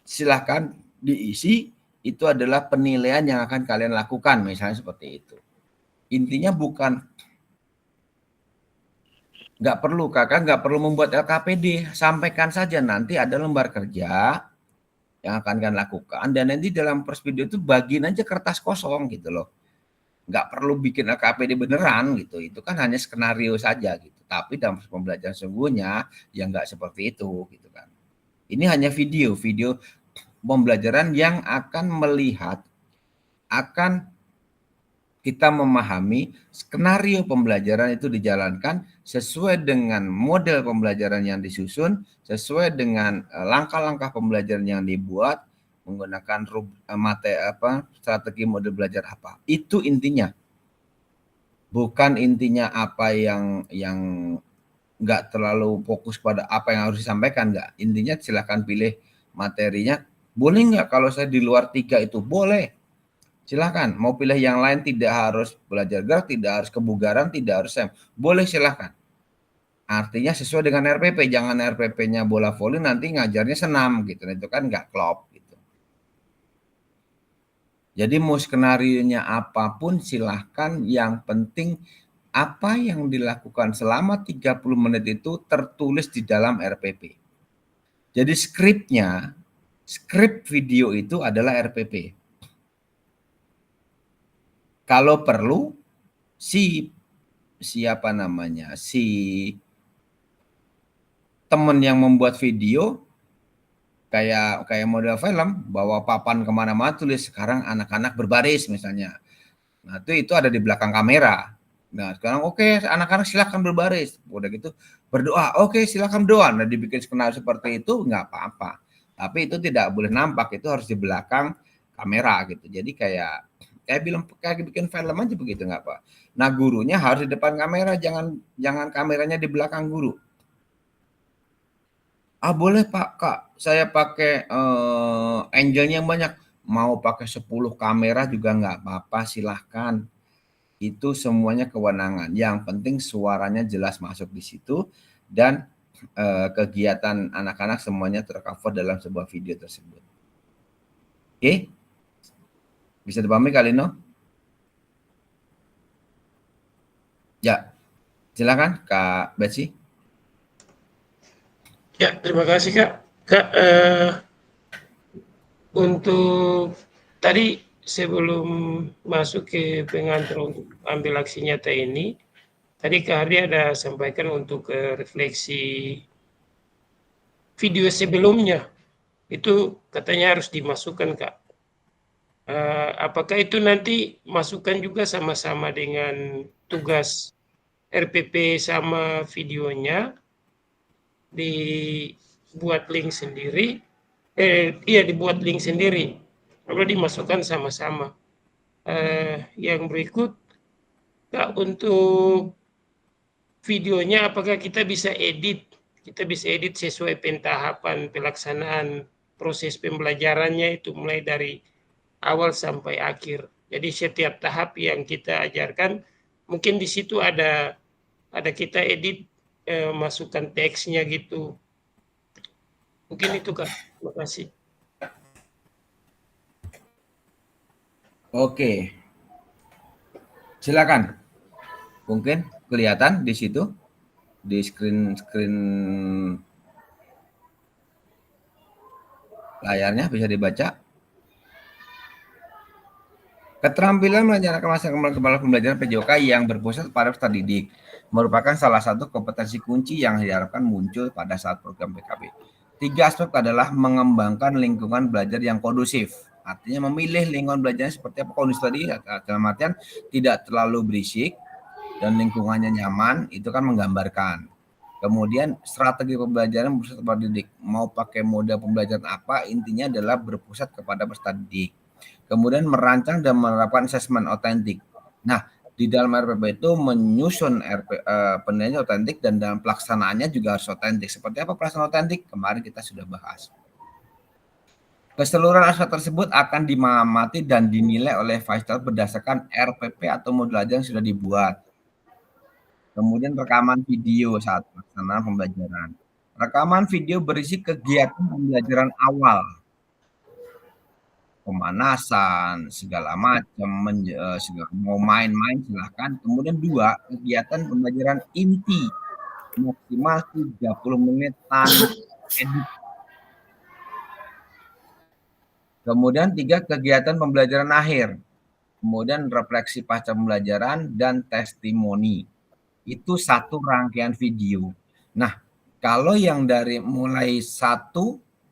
Silahkan diisi, itu adalah penilaian yang akan kalian lakukan, misalnya seperti itu. Intinya bukan, nggak perlu, kakak nggak perlu membuat LKPD, sampaikan saja nanti ada lembar kerja yang akan kalian lakukan, dan nanti dalam first video itu bagiin aja kertas kosong gitu loh. Nggak perlu bikin LKPD beneran gitu, itu kan hanya skenario saja gitu. Tapi dalam pembelajaran sesungguhnya ya nggak seperti itu gitu kan. Ini hanya video pembelajaran yang akan melihat, akan kita memahami skenario pembelajaran itu dijalankan sesuai dengan model pembelajaran yang disusun, sesuai dengan langkah-langkah pembelajaran yang dibuat, menggunakan strategi model belajar apa. Itu intinya. Bukan intinya apa yang nggak terlalu fokus pada apa yang harus disampaikan, nggak. Intinya silakan pilih materinya. Boleh nggak kalau saya di luar 3 itu? Boleh. Silakan. Mau pilih yang lain, tidak harus belajar gerak, tidak harus kebugaran, tidak harus SEM. Boleh, silakan. Artinya sesuai dengan RPP. Jangan RPP-nya bola voli nanti ngajarnya senam gitu. Itu kan nggak klop gitu. Jadi mau skenarionya apapun silahkan, yang penting apa yang dilakukan selama 30 menit itu tertulis di dalam RPP. Jadi skrip video itu adalah RPP. Kalau perlu si teman yang membuat video kayak model film, bawa papan kemana-mana, tulis sekarang anak-anak berbaris misalnya. Nah itu ada di belakang kamera. Nah sekarang oke, anak-anak silakan berbaris. Udah gitu berdoa, oke silakan doa. Nah dibikin skenario seperti itu nggak apa-apa. Tapi itu tidak boleh nampak, itu harus di belakang kamera gitu. Jadi kayak bikin film aja begitu, nggak apa. Nah gurunya harus di depan kamera, jangan kameranya di belakang guru. Boleh Pak, Kak, saya pakai angle-nya banyak. Mau pakai 10 kamera juga nggak apa-apa, silahkan. Itu semuanya kewenangan. Yang penting suaranya jelas masuk di situ dan kegiatan anak-anak semuanya tercover dalam sebuah video tersebut. Oke? Bisa dipahami, Kak Lino? Ya, silakan Kak Betsy. Ya, terima kasih Kak. Kak, untuk tadi sebelum masuk ke pengantar untuk ambil aksi nyata ini, tadi Kak Hardi ada sampaikan untuk refleksi video sebelumnya. Itu katanya harus dimasukkan Kak. apakah itu nanti masukkan juga sama-sama dengan tugas RPP sama videonya, dibuat link sendiri, dibuat link sendiri, lalu dimasukkan sama-sama. Yang berikut, Kak, untuk videonya apakah kita bisa edit? Kita bisa edit sesuai pentahapan pelaksanaan proses pembelajarannya, itu mulai dari awal sampai akhir. Jadi setiap tahap yang kita ajarkan, mungkin di situ ada kita edit, masukkan teksnya gitu. Mungkin itu, Kak. Terima kasih. Oke. Silakan. Mungkin kelihatan di situ di screen layarnya bisa dibaca. Keterampilan melancarkan masa kepala pembelajaran PJOK yang berpusat pada peserta didik merupakan salah satu kompetensi kunci yang diharapkan muncul pada saat program PKB. 3 aspek adalah mengembangkan lingkungan belajar yang kondusif. Artinya memilih lingkungan belajarnya seperti apa kondusif tadi, dalam artian tidak terlalu berisik dan lingkungannya nyaman, itu kan menggambarkan. Kemudian strategi pembelajaran berpusat pada didik. Mau pakai model pembelajaran apa, intinya adalah berpusat kepada peserta didik. Kemudian merancang dan menerapkan asesmen otentik. Nah, di dalam RPP itu menyusun penilaian otentik dan dalam pelaksanaannya juga harus otentik. Seperti apa pelaksanaan otentik? Kemarin kita sudah bahas. Keseluruhan aspek tersebut akan diamati dan dinilai oleh fasilitator berdasarkan RPP atau modul ajar yang sudah dibuat. Kemudian rekaman video saat pelaksanaan pembelajaran. Rekaman video berisi kegiatan pembelajaran awal, pemanasan, segala macam, mau main-main silahkan. Kemudian 2, kegiatan pembelajaran inti, maksimal 30 menit tanpa edit. Kemudian 3, kegiatan pembelajaran akhir. Kemudian refleksi pasca pembelajaran dan testimoni. Itu satu rangkaian video. Nah, kalau yang dari mulai 1,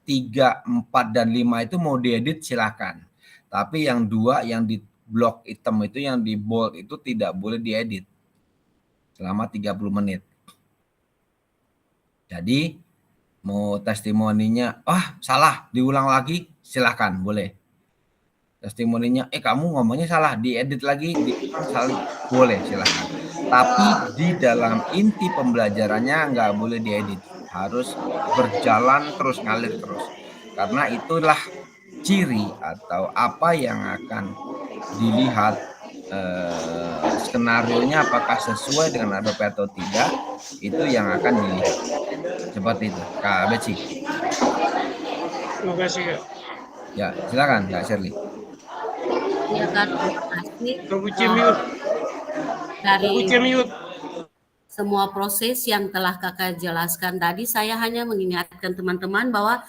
3, 4, dan 5 itu mau diedit silakan. Tapi yang 2 yang di blok hitam itu, yang di bold itu tidak boleh diedit selama 30 menit. Jadi mau testimoninya, salah, diulang lagi, silakan, boleh. Testimoninya, kamu ngomongnya salah, diedit lagi, diulang salah, boleh, silakan. Tapi di dalam inti pembelajarannya nggak boleh diedit, harus berjalan terus, ngalir terus. Karena itulah ciri atau apa yang akan dilihat, skenarionya apakah sesuai dengan RPP atau tidak, itu yang akan dilihat. Seperti itu, Kak Beci. Terima kasih, Kak. Ya, silakan Kak Shirley. Ya Kak, terima kasih. Dari semua proses yang telah Kakak jelaskan tadi, saya hanya mengingatkan teman-teman bahwa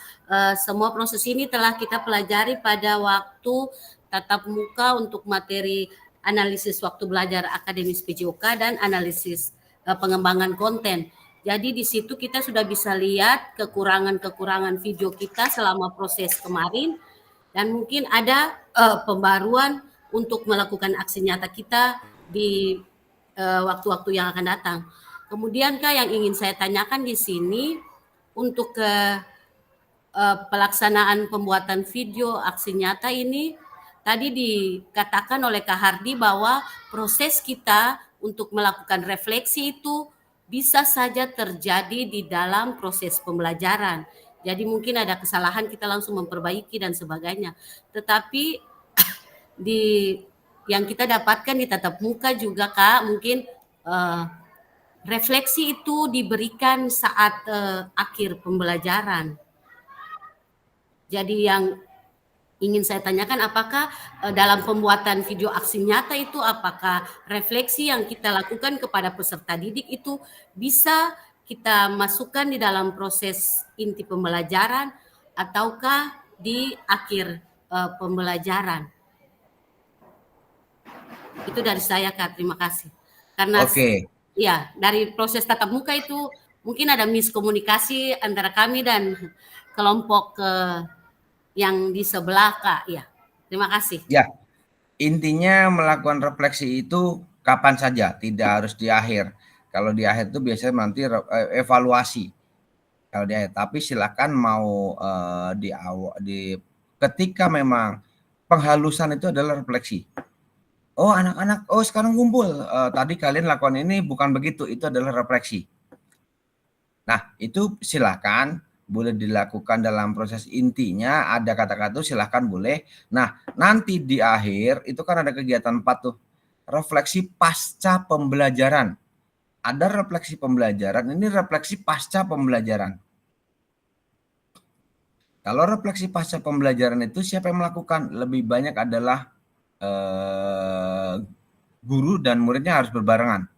semua proses ini telah kita pelajari pada waktu tatap muka untuk materi analisis waktu belajar akademis PJOK dan analisis pengembangan konten. Jadi di situ kita sudah bisa lihat kekurangan-kekurangan video kita selama proses kemarin, dan mungkin ada pembaruan untuk melakukan aksi nyata kita di waktu-waktu yang akan datang. Kemudian Kak, yang ingin saya tanyakan di sini untuk pelaksanaan pembuatan video aksi nyata ini, tadi dikatakan oleh Kak Hardi bahwa proses kita untuk melakukan refleksi itu bisa saja terjadi di dalam proses pembelajaran. Jadi mungkin ada kesalahan, kita langsung memperbaiki dan sebagainya. Tetapi yang kita dapatkan di tatap muka juga Kak, mungkin refleksi itu diberikan saat akhir pembelajaran. Jadi yang ingin saya tanyakan, apakah dalam pembuatan video aksi nyata itu, apakah refleksi yang kita lakukan kepada peserta didik itu bisa kita masukkan di dalam proses inti pembelajaran ataukah di akhir pembelajaran? Itu dari saya Kak, terima kasih. Karena ya dari proses tatap muka itu mungkin ada miskomunikasi antara kami dan kelompok yang di sebelah Kak. Ya, terima kasih. Ya, Intinya melakukan refleksi itu kapan saja, tidak harus di akhir. Kalau di akhir itu biasanya nanti evaluasi. Kalau di akhir, tapi silakan mau di awal, ketika memang penghalusan itu adalah refleksi. Oh anak-anak, oh sekarang ngumpul, tadi kalian lakukan ini bukan begitu, itu adalah refleksi. Nah itu silakan boleh dilakukan dalam proses, intinya ada kata-kata itu silahkan boleh. Nah nanti di akhir itu kan ada kegiatan 4 tuh, refleksi pasca pembelajaran. Ada refleksi pembelajaran, ini refleksi pasca pembelajaran. Kalau refleksi pasca pembelajaran itu siapa yang melakukan? Lebih banyak adalah guru dan muridnya harus berbarengan.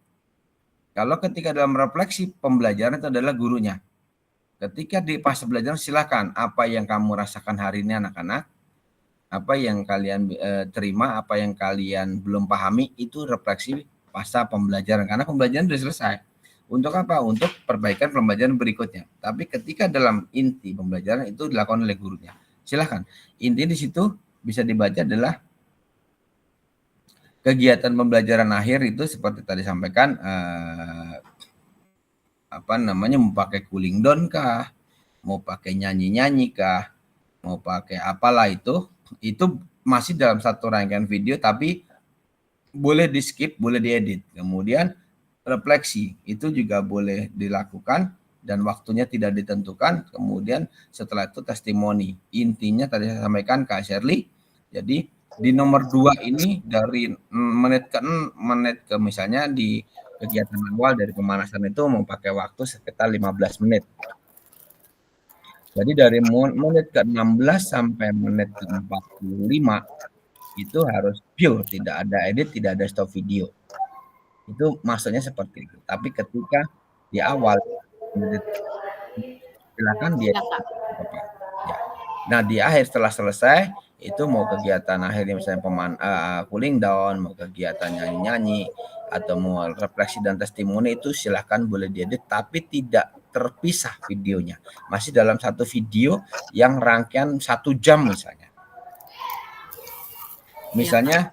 Kalau ketika dalam refleksi pembelajaran itu adalah gurunya. Ketika di pasca pembelajaran silakan apa yang kamu rasakan hari ini anak-anak, apa yang kalian terima, apa yang kalian belum pahami, itu refleksi pasca pembelajaran karena pembelajaran sudah selesai. Untuk apa? Untuk perbaikan pembelajaran berikutnya. Tapi ketika dalam inti pembelajaran itu dilakukan oleh gurunya. Silahkan. Inti di situ bisa dibaca adalah kegiatan pembelajaran akhir itu seperti tadi sampaikan, mau pakai cooling down kah, mau pakai nyanyi-nyanyi kah, mau pakai apalah itu masih dalam satu rangkaian video tapi boleh di skip, boleh diedit. Kemudian refleksi itu juga boleh dilakukan dan waktunya tidak ditentukan. Kemudian setelah itu testimoni. Intinya tadi saya sampaikan Kak Shirley. Jadi di nomor 2 ini dari menit ke misalnya di kegiatan awal dari pemanasan itu mau pakai waktu sekitar 15 menit. Jadi dari menit ke-16 sampai menit ke-45 itu harus pure, tidak ada edit, tidak ada stop video. Itu maksudnya seperti itu. Tapi ketika di awal silakan dia apa ya. Nah di akhir setelah selesai itu mau kegiatan akhirnya misalnya cooling down, mau kegiatan nyanyi-nyanyi atau mau refleksi dan testimoni itu silahkan boleh diedit tapi tidak terpisah videonya. Masih dalam satu video yang rangkaian 1 jam misalnya. Misalnya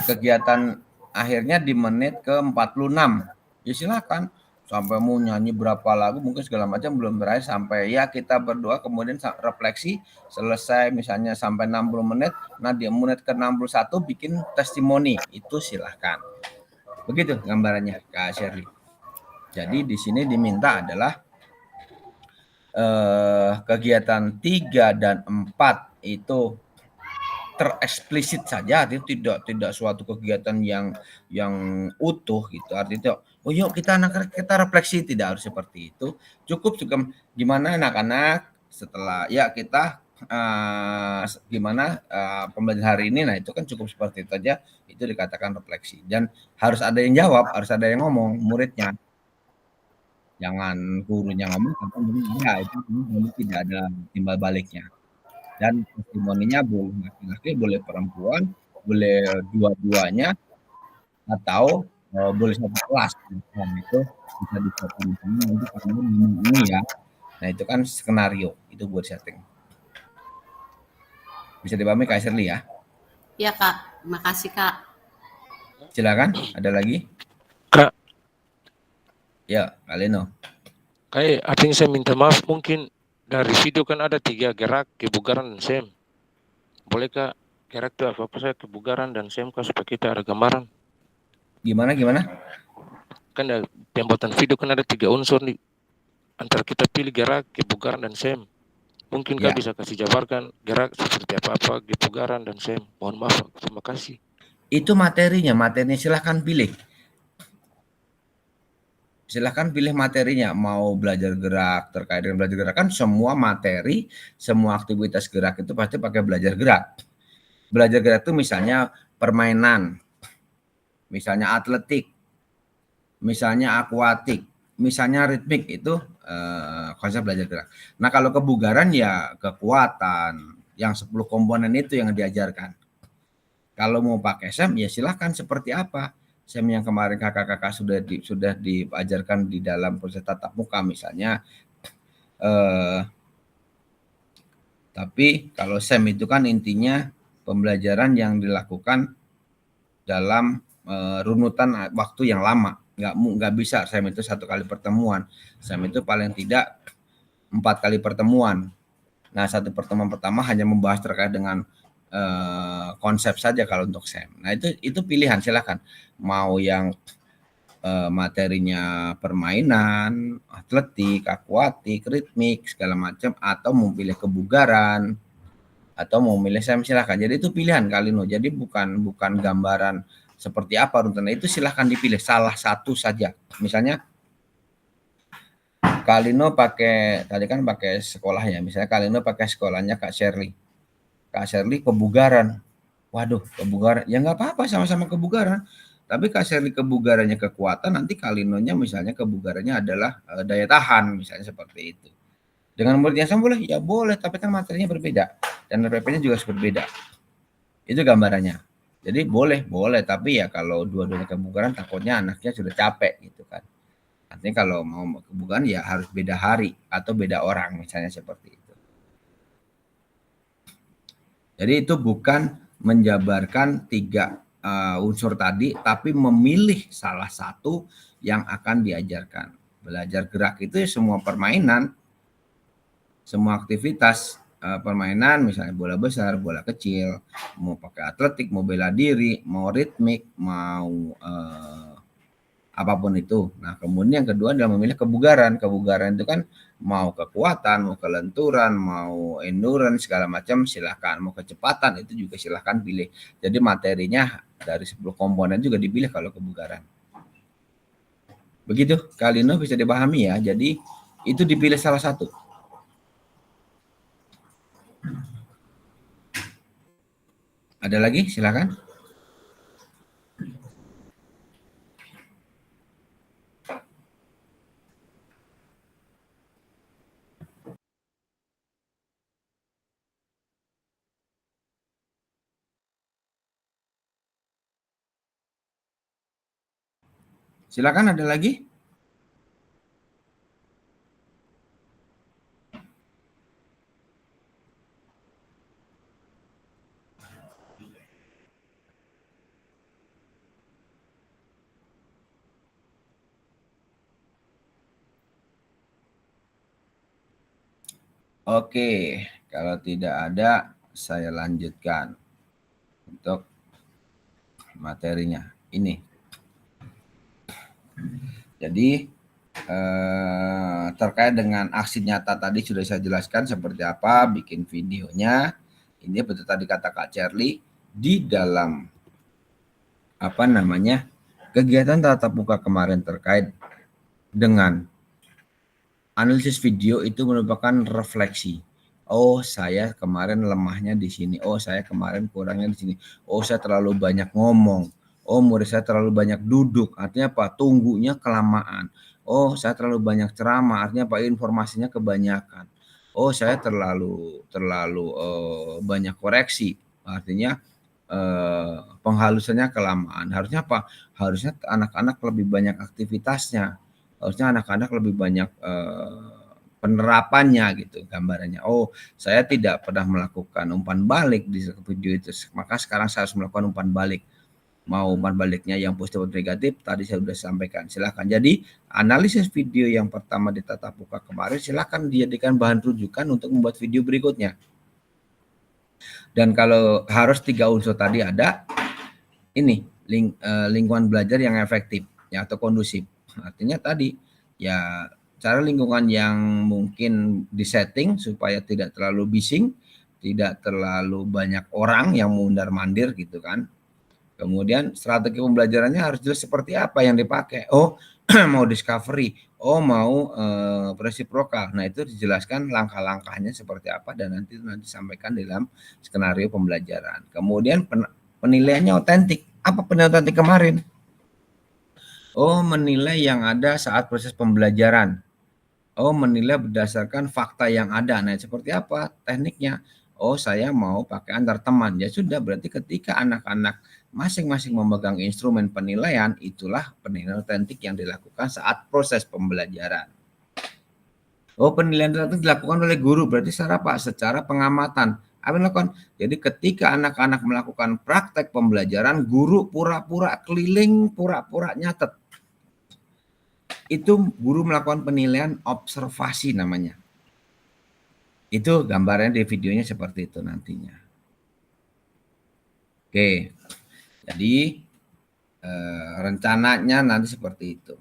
kegiatan akhirnya di menit ke-46. Ya silakan sampai mau nyanyi berapa lagu mungkin segala macam belum berakhir sampai ya kita berdoa kemudian refleksi selesai misalnya sampai 60 menit. Nah di menit ke-61 bikin testimoni itu silahkan. Begitu gambarannya Kak Shirley. Jadi di sini diminta adalah kegiatan 3 dan 4 itu tereksplisit saja, artinya tidak suatu kegiatan yang utuh gitu. Artinya oh yuk kita anak-anak kita refleksi, tidak harus seperti itu. Cukup juga gimana anak-anak setelah ya kita gimana pembelajaran hari ini, nah itu kan cukup seperti itu aja, itu dikatakan refleksi. Dan harus ada yang jawab, harus ada yang ngomong, muridnya. Jangan gurunya ngomong, ya itu tidak ada timbal baliknya. Dan testimoninya boleh laki-laki, boleh perempuan, boleh dua-duanya, atau boleh satu kelas. Nah, itu bisa disetting nanti karena ini ya. Nah itu kan skenario, itu buat setting. Bisa dipahami Kak Shirley ya? Iya Kak, makasih Kak. Silakan, ada lagi? Kak, Ya, Kak Leno. kayak artinya saya minta maaf, mungkin dari video kan ada 3 gerak, kebugaran dan SEM. Boleh Kak, gerak itu apa saya kebugaran dan SEM Kak supaya kita ada gambaran. Gimana? Kan ada pembuatan video kan ada 3 unsur nih. Antara kita pilih gerak, kebugaran dan SEM. Mungkin Kak bisa kasih jabarkan gerak seperti apa kebugaran dan SEM. Mohon maaf, terima kasih. Itu materinya silahkan pilih. Silahkan pilih materinya, mau belajar gerak, terkait dengan belajar gerak kan semua materi, semua aktivitas gerak itu pasti pakai belajar gerak. Belajar gerak itu misalnya permainan, misalnya atletik, misalnya akuatik, misalnya ritmik, itu konsep belajar gerak. Nah kalau kebugaran ya kekuatan, yang 10 komponen itu yang diajarkan. Kalau mau pakai SEM ya silahkan seperti apa. SEM yang kemarin kakak-kakak sudah diajarkan di dalam proses tatap muka misalnya. Tapi kalau SEM itu kan intinya pembelajaran yang dilakukan dalam runutan waktu yang lama. Nggak bisa SEM itu 1 kali pertemuan. SEM itu paling tidak 4 kali pertemuan. Nah, 1 pertemuan pertama hanya membahas terkait dengan konsep saja kalau untuk SEM. Nah, itu pilihan, silakan. Mau yang materinya permainan, atletik, akuatik, ritmik, segala macam, atau memilih kebugaran, atau mau milih SEM, silakan. Jadi itu pilihan Kalino. Jadi bukan gambaran seperti apa runtutannya, itu silahkan dipilih salah satu saja. Misalnya Kalino pakai, tadi kan pakai sekolahnya, misalnya Kalino pakai sekolahnya Kak Shirley. Kak Shirley kebugaran. Waduh, kebugaran. Ya nggak apa-apa, sama-sama kebugaran. Tapi Kak Shirley kebugarannya kekuatan, nanti Kalinonya misalnya kebugarannya adalah daya tahan, misalnya seperti itu. Dengan murid yang sama boleh? Ya boleh, tapi kan materinya berbeda. Dan RPP-nya juga harus berbeda. Itu gambarannya. Jadi boleh, tapi ya kalau dua-duanya kebugaran takutnya anaknya sudah capek gitu kan. Artinya kalau mau kebugaran ya harus beda hari atau beda orang, misalnya seperti itu. Jadi itu bukan menjabarkan 3 unsur tadi, tapi memilih salah satu yang akan diajarkan. Belajar gerak itu semua permainan, semua aktivitas permainan, misalnya bola besar, bola kecil, mau pakai atletik, mau bela diri, mau ritmik, mau apapun itu. Nah, kemudian yang kedua adalah memilih kebugaran. Kebugaran itu kan mau kekuatan, mau kelenturan, mau endurance, segala macam silahkan. Mau kecepatan itu juga silahkan pilih. Jadi materinya dari 10 komponen juga dipilih kalau kebugaran. Begitu, Kalino bisa dipahami ya. Jadi itu dipilih salah satu. Ada lagi? Silakan. Silakan, ada lagi? Oke, kalau tidak ada saya lanjutkan untuk materinya ini. Jadi terkait dengan aksi nyata tadi sudah saya jelaskan seperti apa, bikin videonya. Ini betul tadi kata Kak Shirley, di dalam kegiatan tatap muka kemarin terkait dengan analisis video itu merupakan refleksi. Oh, saya kemarin lemahnya di sini. Oh, saya kemarin kurangnya di sini. Oh, saya terlalu banyak ngomong. Oh, murid saya terlalu banyak duduk. Artinya apa? Tunggunya kelamaan. Oh, saya terlalu banyak ceramah. Artinya apa? Informasinya kebanyakan. Oh, saya terlalu banyak koreksi. Artinya penghalusannya kelamaan. Harusnya apa? Harusnya anak-anak lebih banyak aktivitasnya. Harusnya anak-anak lebih banyak penerapannya gitu gambarannya. Oh, saya tidak pernah melakukan umpan balik di video itu, maka sekarang saya harus melakukan umpan balik. Mau umpan baliknya yang positif atau negatif, tadi saya sudah sampaikan. Silakan. Jadi analisis video yang pertama di tatap muka kemarin, silakan dijadikan bahan rujukan untuk membuat video berikutnya. Dan kalau harus 3 unsur tadi ada, ini lingkungan belajar yang efektif ya atau kondusif. Artinya tadi ya cara lingkungan yang mungkin disetting supaya tidak terlalu bising, tidak terlalu banyak orang yang mundar-mandir gitu kan. Kemudian strategi pembelajarannya harus jelas seperti apa yang dipakai. Oh, mau discovery, oh mau resiprokal. Nah, itu dijelaskan langkah-langkahnya seperti apa dan nanti sampaikan dalam skenario pembelajaran. Kemudian penilaiannya otentik. Apa penilaian otentik kemarin? Oh, menilai yang ada saat proses pembelajaran. Oh, menilai berdasarkan fakta yang ada. Nah, seperti apa tekniknya? Oh, saya mau pakai antar teman. Ya sudah, berarti ketika anak-anak masing-masing memegang instrumen penilaian, itulah penilaian otentik yang dilakukan saat proses pembelajaran. Oh, penilaian otentik dilakukan oleh guru. Berarti secara apa? Secara pengamatan. Apa yang dilakukan? Jadi ketika anak-anak melakukan praktek pembelajaran, guru pura-pura keliling, pura-pura nyatet. Itu guru melakukan penilaian observasi namanya. Itu gambarnya di videonya seperti itu nantinya. Oke, jadi rencananya nanti seperti itu.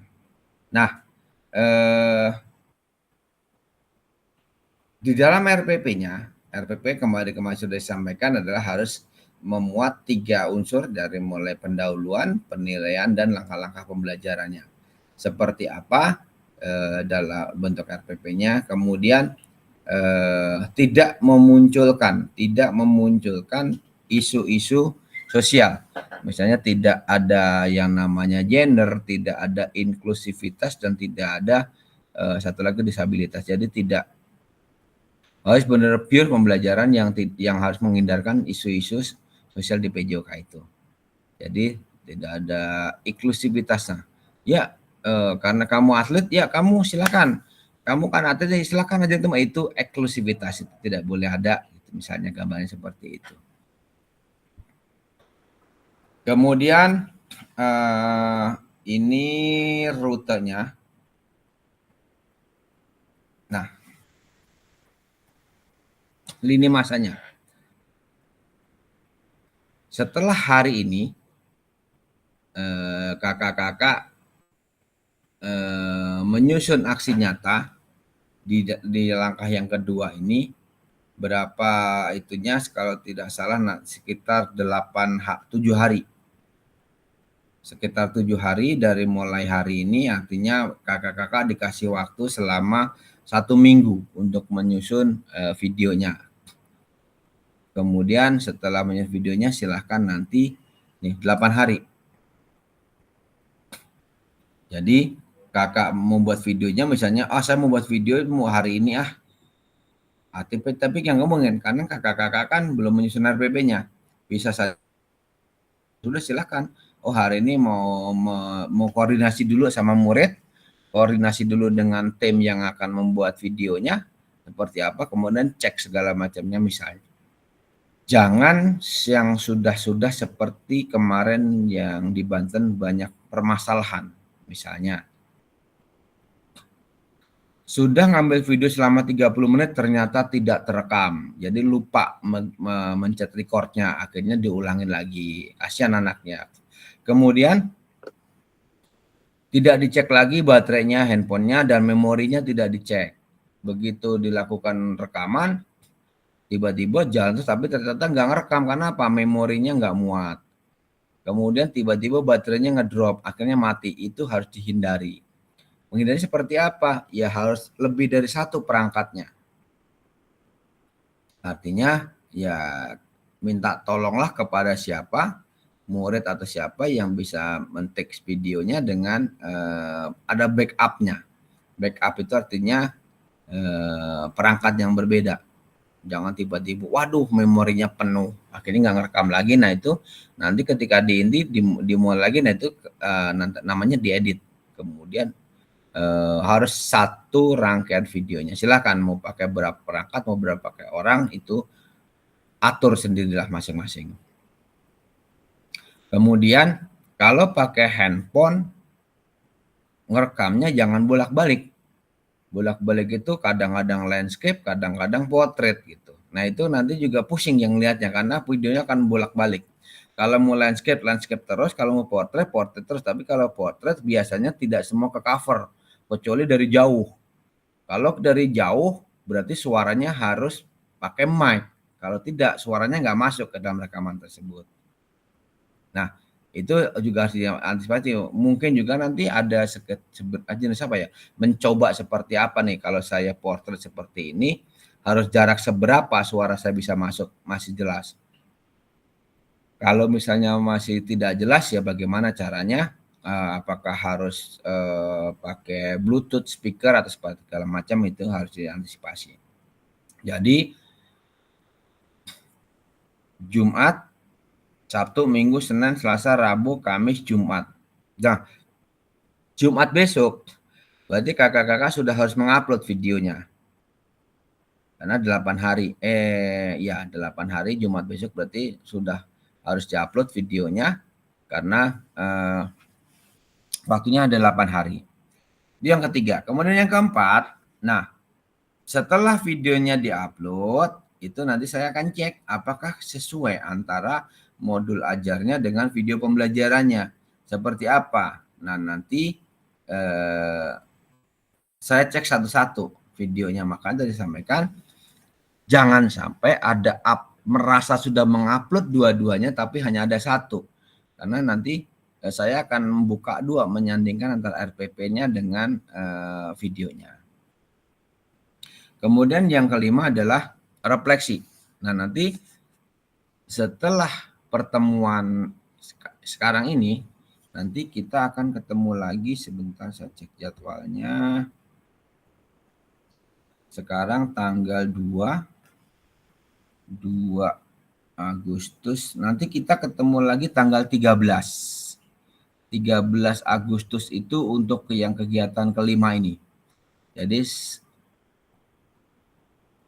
Nah, di dalam RPP-nya, RPP kembali kemarin sudah disampaikan adalah harus memuat 3 unsur dari mulai pendahuluan, penilaian, dan langkah-langkah pembelajarannya. Seperti apa dalam bentuk RPP-nya, kemudian tidak memunculkan isu-isu sosial. Misalnya tidak ada yang namanya gender, tidak ada inklusivitas, dan tidak ada satu lagi disabilitas. Jadi tidak harus benar pure pembelajaran yang harus menghindarkan isu-isu sosial di PJOK itu. Jadi tidak ada inklusivitasnya. Ya, karena kamu atlet, ya kamu silakan. Kamu kan atlet, ya silakan aja itu eksklusivitas, itu tidak boleh ada. Misalnya gambarnya seperti itu. Kemudian ini rutenya. Nah, lini masanya. Setelah hari ini, kakak-kakak menyusun aksi nyata di langkah yang kedua ini, berapa itunya kalau tidak salah sekitar 7 hari. Sekitar 7 hari dari mulai hari ini, artinya kakak-kakak dikasih waktu selama 1 minggu untuk menyusun videonya. Kemudian setelah menyusun videonya silahkan nanti nih 8 hari. Jadi kakak membuat videonya misalnya, saya mau buat video mau hari ini tapi yang ngomongin karena kakak-kakak kan belum menyusun RPP-nya. Bisa saja sudah silakan. Hari ini mau koordinasi dulu sama murid, koordinasi dulu dengan tim yang akan membuat videonya seperti apa, kemudian cek segala macamnya misalnya. Jangan yang sudah seperti kemarin yang di Banten banyak permasalahan. Misalnya sudah ngambil video selama 30 menit ternyata tidak terekam. Jadi lupa mencet recordnya, akhirnya diulangin lagi. Kasihan anaknya. Kemudian tidak dicek lagi baterainya, handphonenya, dan memorinya tidak dicek. Begitu dilakukan rekaman, tiba-tiba jalan terus tapi ternyata nggak ngerekam. Karena apa? Memorinya nggak muat. Kemudian tiba-tiba baterainya ngedrop, akhirnya mati. Itu harus dihindari. Menghindari seperti apa? Ya harus lebih dari 1 perangkatnya. Artinya ya minta tolonglah kepada siapa, murid atau siapa yang bisa men-take videonya dengan ada backup-nya. Backup itu artinya perangkat yang berbeda. Jangan tiba-tiba, waduh memorinya penuh, akhirnya nggak ngerekam lagi. Nah itu nanti ketika dimulai lagi, nah itu namanya diedit. Kemudian harus 1 rangkaian videonya. Silakan mau pakai berapa perangkat, mau berapa pakai orang, itu atur sendirilah masing-masing. Kemudian kalau pakai handphone, ngerekamnya jangan bolak-balik. Bolak-balik itu kadang-kadang landscape, kadang-kadang portrait gitu. Nah itu nanti juga pusing yang lihatnya karena videonya akan bolak-balik. Kalau mau landscape terus, kalau mau portrait terus. Tapi kalau portrait biasanya tidak semua ke cover, kecuali dari jauh. Kalau dari jauh berarti suaranya harus pakai mic. Kalau tidak suaranya nggak masuk ke dalam rekaman tersebut. Nah itu juga harus diantisipasi. Mungkin juga nanti ada mencoba seperti apa nih kalau saya portrait seperti ini, harus jarak seberapa suara saya bisa masuk, masih jelas. Kalau misalnya masih tidak jelas ya bagaimana caranya, apakah harus pakai Bluetooth speaker atau segala macam, itu harus diantisipasi. Jadi Jumat, Sabtu, Minggu, Senin, Selasa, Rabu, Kamis, Jumat. Nah, Jumat besok berarti kakak-kakak sudah harus mengupload videonya. Karena 8 hari, ya 8 hari Jumat besok berarti sudah harus diupload videonya karena waktunya ada 8 hari. Itu yang ketiga. Kemudian yang keempat, nah setelah videonya diupload, itu nanti saya akan cek apakah sesuai antara modul ajarnya dengan video pembelajarannya. Seperti apa. Nah nanti saya cek satu-satu videonya. Makanya tadi sampaikan, jangan sampai ada merasa sudah mengupload dua-duanya tapi hanya ada satu. Karena nanti saya akan membuka dua, menyandingkan antara RPP-nya dengan videonya. Kemudian yang kelima adalah refleksi. Nah nanti setelah pertemuan sekarang ini, nanti kita akan ketemu lagi, sebentar saya cek jadwalnya. Sekarang tanggal 2 Agustus, nanti kita ketemu lagi tanggal 13 Agustus itu untuk yang kegiatan kelima ini. Jadi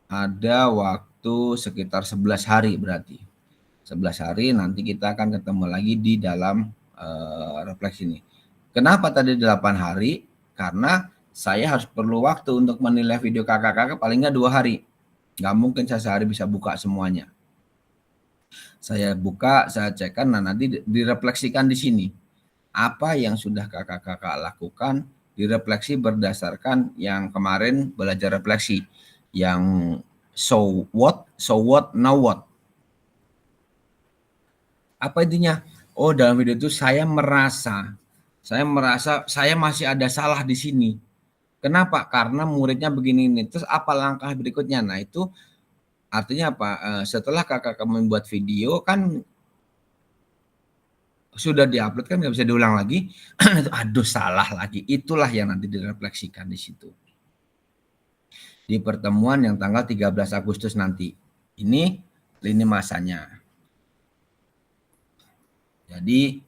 ada waktu sekitar 11 hari berarti. 11 hari nanti kita akan ketemu lagi di dalam refleksi ini. Kenapa tadi 8 hari? Karena saya harus perlu waktu untuk menilai video kakak-kakak paling nggak 2 hari. Nggak mungkin saya sehari bisa buka semuanya. Saya buka, saya cekkan, nah nanti direfleksikan di sini. Apa yang sudah kakak-kakak lakukan, direfleksi berdasarkan yang kemarin belajar refleksi. Yang so what, now what. Apa intinya? Oh, dalam video itu saya merasa saya masih ada salah di sini. Kenapa? Karena muridnya begini ini. Terus apa langkah berikutnya? Nah itu artinya apa? Setelah kakak membuat video kan sudah diupload kan nggak bisa diulang lagi. Aduh salah lagi. Itulah yang nanti direfleksikan di situ. Di pertemuan yang tanggal 13 Agustus nanti. Ini lini masanya. Jadi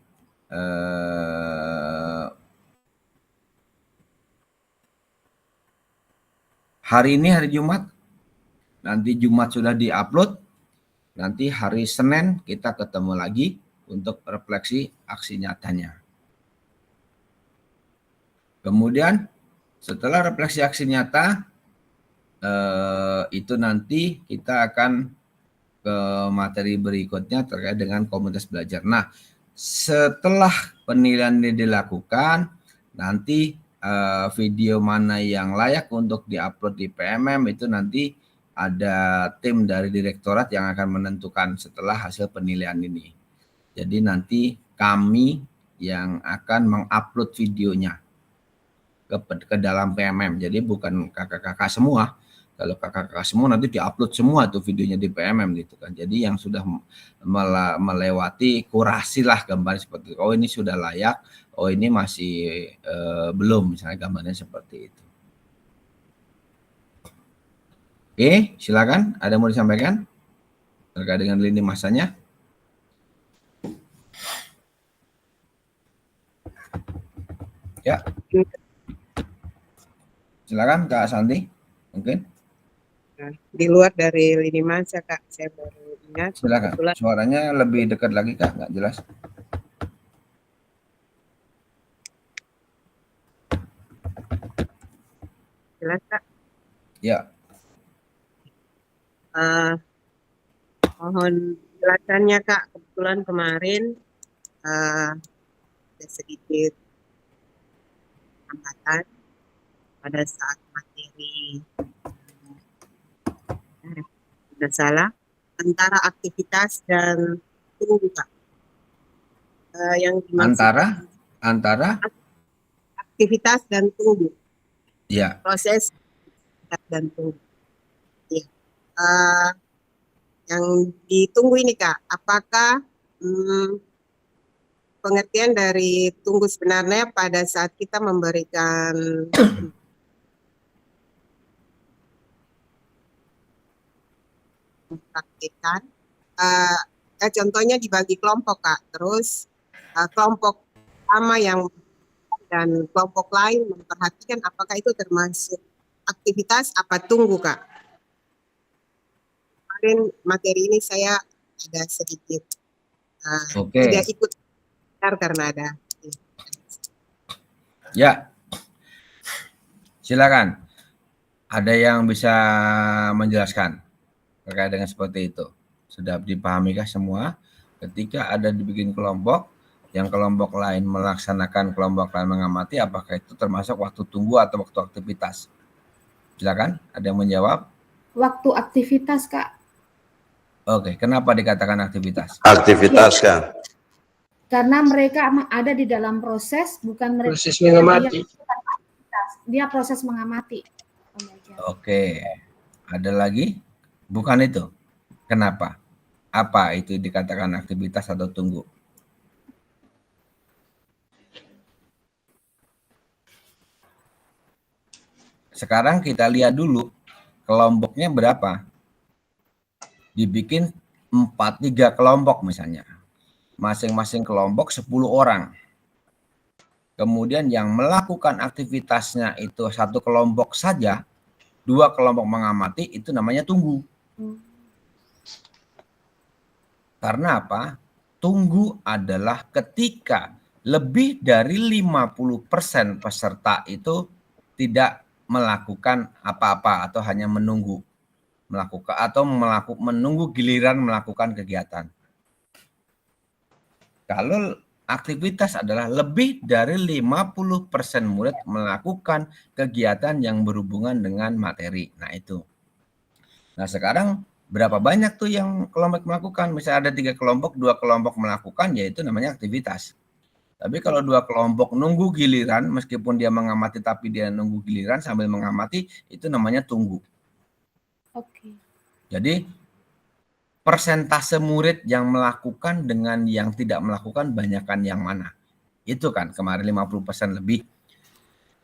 hari ini hari Jumat, nanti Jumat sudah diupload, nanti hari Senin kita ketemu lagi untuk refleksi aksi nyatanya. Kemudian setelah refleksi aksi nyata, itu nanti kita akan ke materi berikutnya terkait dengan komunitas belajar. Nah, setelah penilaian ini dilakukan, nanti video mana yang layak untuk diupload di PMM itu nanti ada tim dari direktorat yang akan menentukan setelah hasil penilaian ini. Jadi nanti kami yang akan mengupload videonya ke dalam PMM. Jadi bukan kakak-kakak semua. Kalau kakak-kakak semua nanti diupload semua tuh videonya di PMM gitu kan. Jadi yang sudah melewati kurasi lah gambarnya seperti itu. Oh ini sudah layak, oh ini masih belum, misalnya gambarnya seperti itu. Oke, silakan. Ada mau disampaikan terkait dengan lini masanya? Ya. Silakan Kak Santi, mungkin. Di luar dari lini masa Kak, saya baru ingat. Silakan. Suaranya lebih dekat lagi Kak, nggak jelas. Jelas Kak? Ya. Mohon jelasannya Kak, kebetulan kemarin ada sedikit hambatan pada saat materi tidak salah antara aktivitas dan tunggu Kak. Yang dimaksud antara aktivitas dan tunggu. Ya. Proses dan tunggu. Ya. Yang ditunggu ini Kak, apakah pengertian dari tunggu sebenarnya pada saat kita memberikan praktikan, contohnya dibagi kelompok Kak, terus kelompok sama yang dan kelompok lain memperhatikan apakah itu termasuk aktivitas apa tunggu Kak? kemarin materi ini saya ada sedikit Oke. tidak ikut karena ada. Ya, silakan. Ada yang bisa menjelaskan terkait dengan seperti itu? Sudah dipahamikah semua? Ketika ada dibikin kelompok, yang kelompok lain melaksanakan, kelompok lain mengamati, apakah itu termasuk waktu tunggu atau waktu aktivitas? Silakan, ada yang menjawab? Waktu aktivitas, Kak. Oke, kenapa dikatakan aktivitas? Aktivitas kan. Karena mereka ada di dalam proses, bukan mereka Proses mengamati. dia proses mengamati. Oke, ada lagi? Bukan itu. Kenapa? Apa itu dikatakan aktivitas atau tunggu? Sekarang kita lihat dulu kelompoknya berapa. Dibikin 3 kelompok misalnya. Masing-masing kelompok 10 orang. Kemudian yang melakukan aktivitasnya itu 1 kelompok saja, 2 kelompok mengamati, itu namanya tunggu. Karena apa? Tunggu adalah ketika lebih dari 50% peserta itu tidak melakukan apa-apa atau hanya menunggu menunggu giliran melakukan kegiatan. Kalau aktivitas adalah lebih dari 50% murid melakukan kegiatan yang berhubungan dengan materi. Nah itu. Nah sekarang berapa banyak tuh yang kelompok melakukan? Misalnya ada 3 kelompok, 2 kelompok melakukan, yaitu namanya aktivitas. Tapi kalau 2 kelompok nunggu giliran, meskipun dia mengamati tapi dia nunggu giliran sambil mengamati, itu namanya tunggu. Oke. Jadi persentase murid yang melakukan dengan yang tidak melakukan banyakkan yang mana? Itu kan kemarin 50% lebih.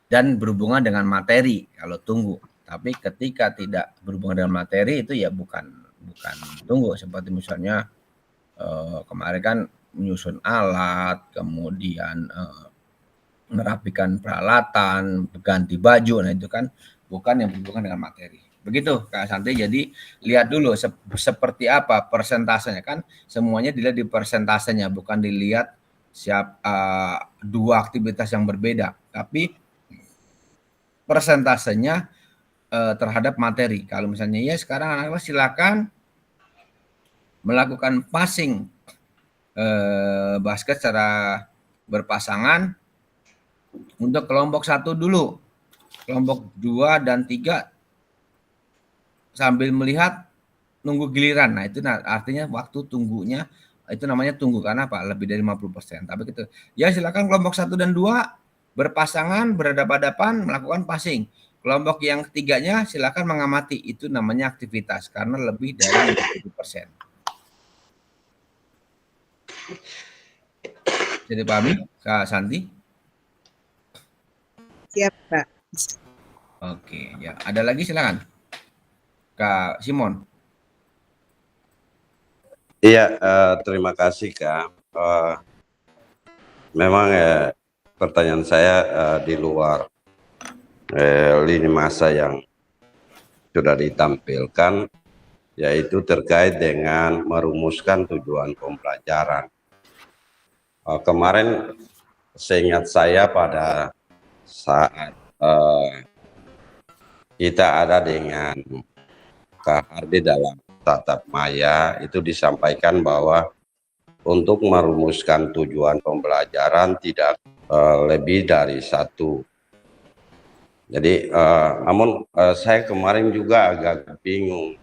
Dan berhubungan dengan materi kalau tunggu. Tapi ketika tidak berhubungan dengan materi itu ya bukan tunggu. Seperti misalnya kemarin kan menyusun alat, kemudian merapikan peralatan, ganti baju, nah itu kan bukan yang berhubungan dengan materi. Begitu Kak Santi, jadi lihat dulu seperti apa persentasenya, kan semuanya dilihat di persentasenya, bukan dilihat dua aktivitas yang berbeda, tapi persentasenya terhadap materi. Kalau misalnya ya sekarang anak-anak silakan melakukan passing basket secara berpasangan untuk kelompok 1 dulu, kelompok 2 dan 3 sambil melihat nunggu giliran. Nah itu artinya waktu tunggunya itu namanya tunggu, karena apa? Lebih dari 50%. Tapi gitu. Ya silakan kelompok 1 dan 2 berpasangan, berhadapan-hadapan melakukan passing. Kelompok yang ketiganya silakan mengamati, itu namanya aktivitas karena lebih dari 50%. Jadi pahami Kak Santi? Siap, Pak. Oke, ya. Ada lagi silakan. Kak Simon. Iya, terima kasih Kak. Memang pertanyaan saya di luar lini masa yang sudah ditampilkan, yaitu terkait dengan merumuskan tujuan pembelajaran. Kemarin seingat saya pada saat kita ada dengan Kak Hardi dalam tatap maya, itu disampaikan bahwa untuk merumuskan tujuan pembelajaran tidak lebih dari 1. Jadi namun saya kemarin juga agak bingung.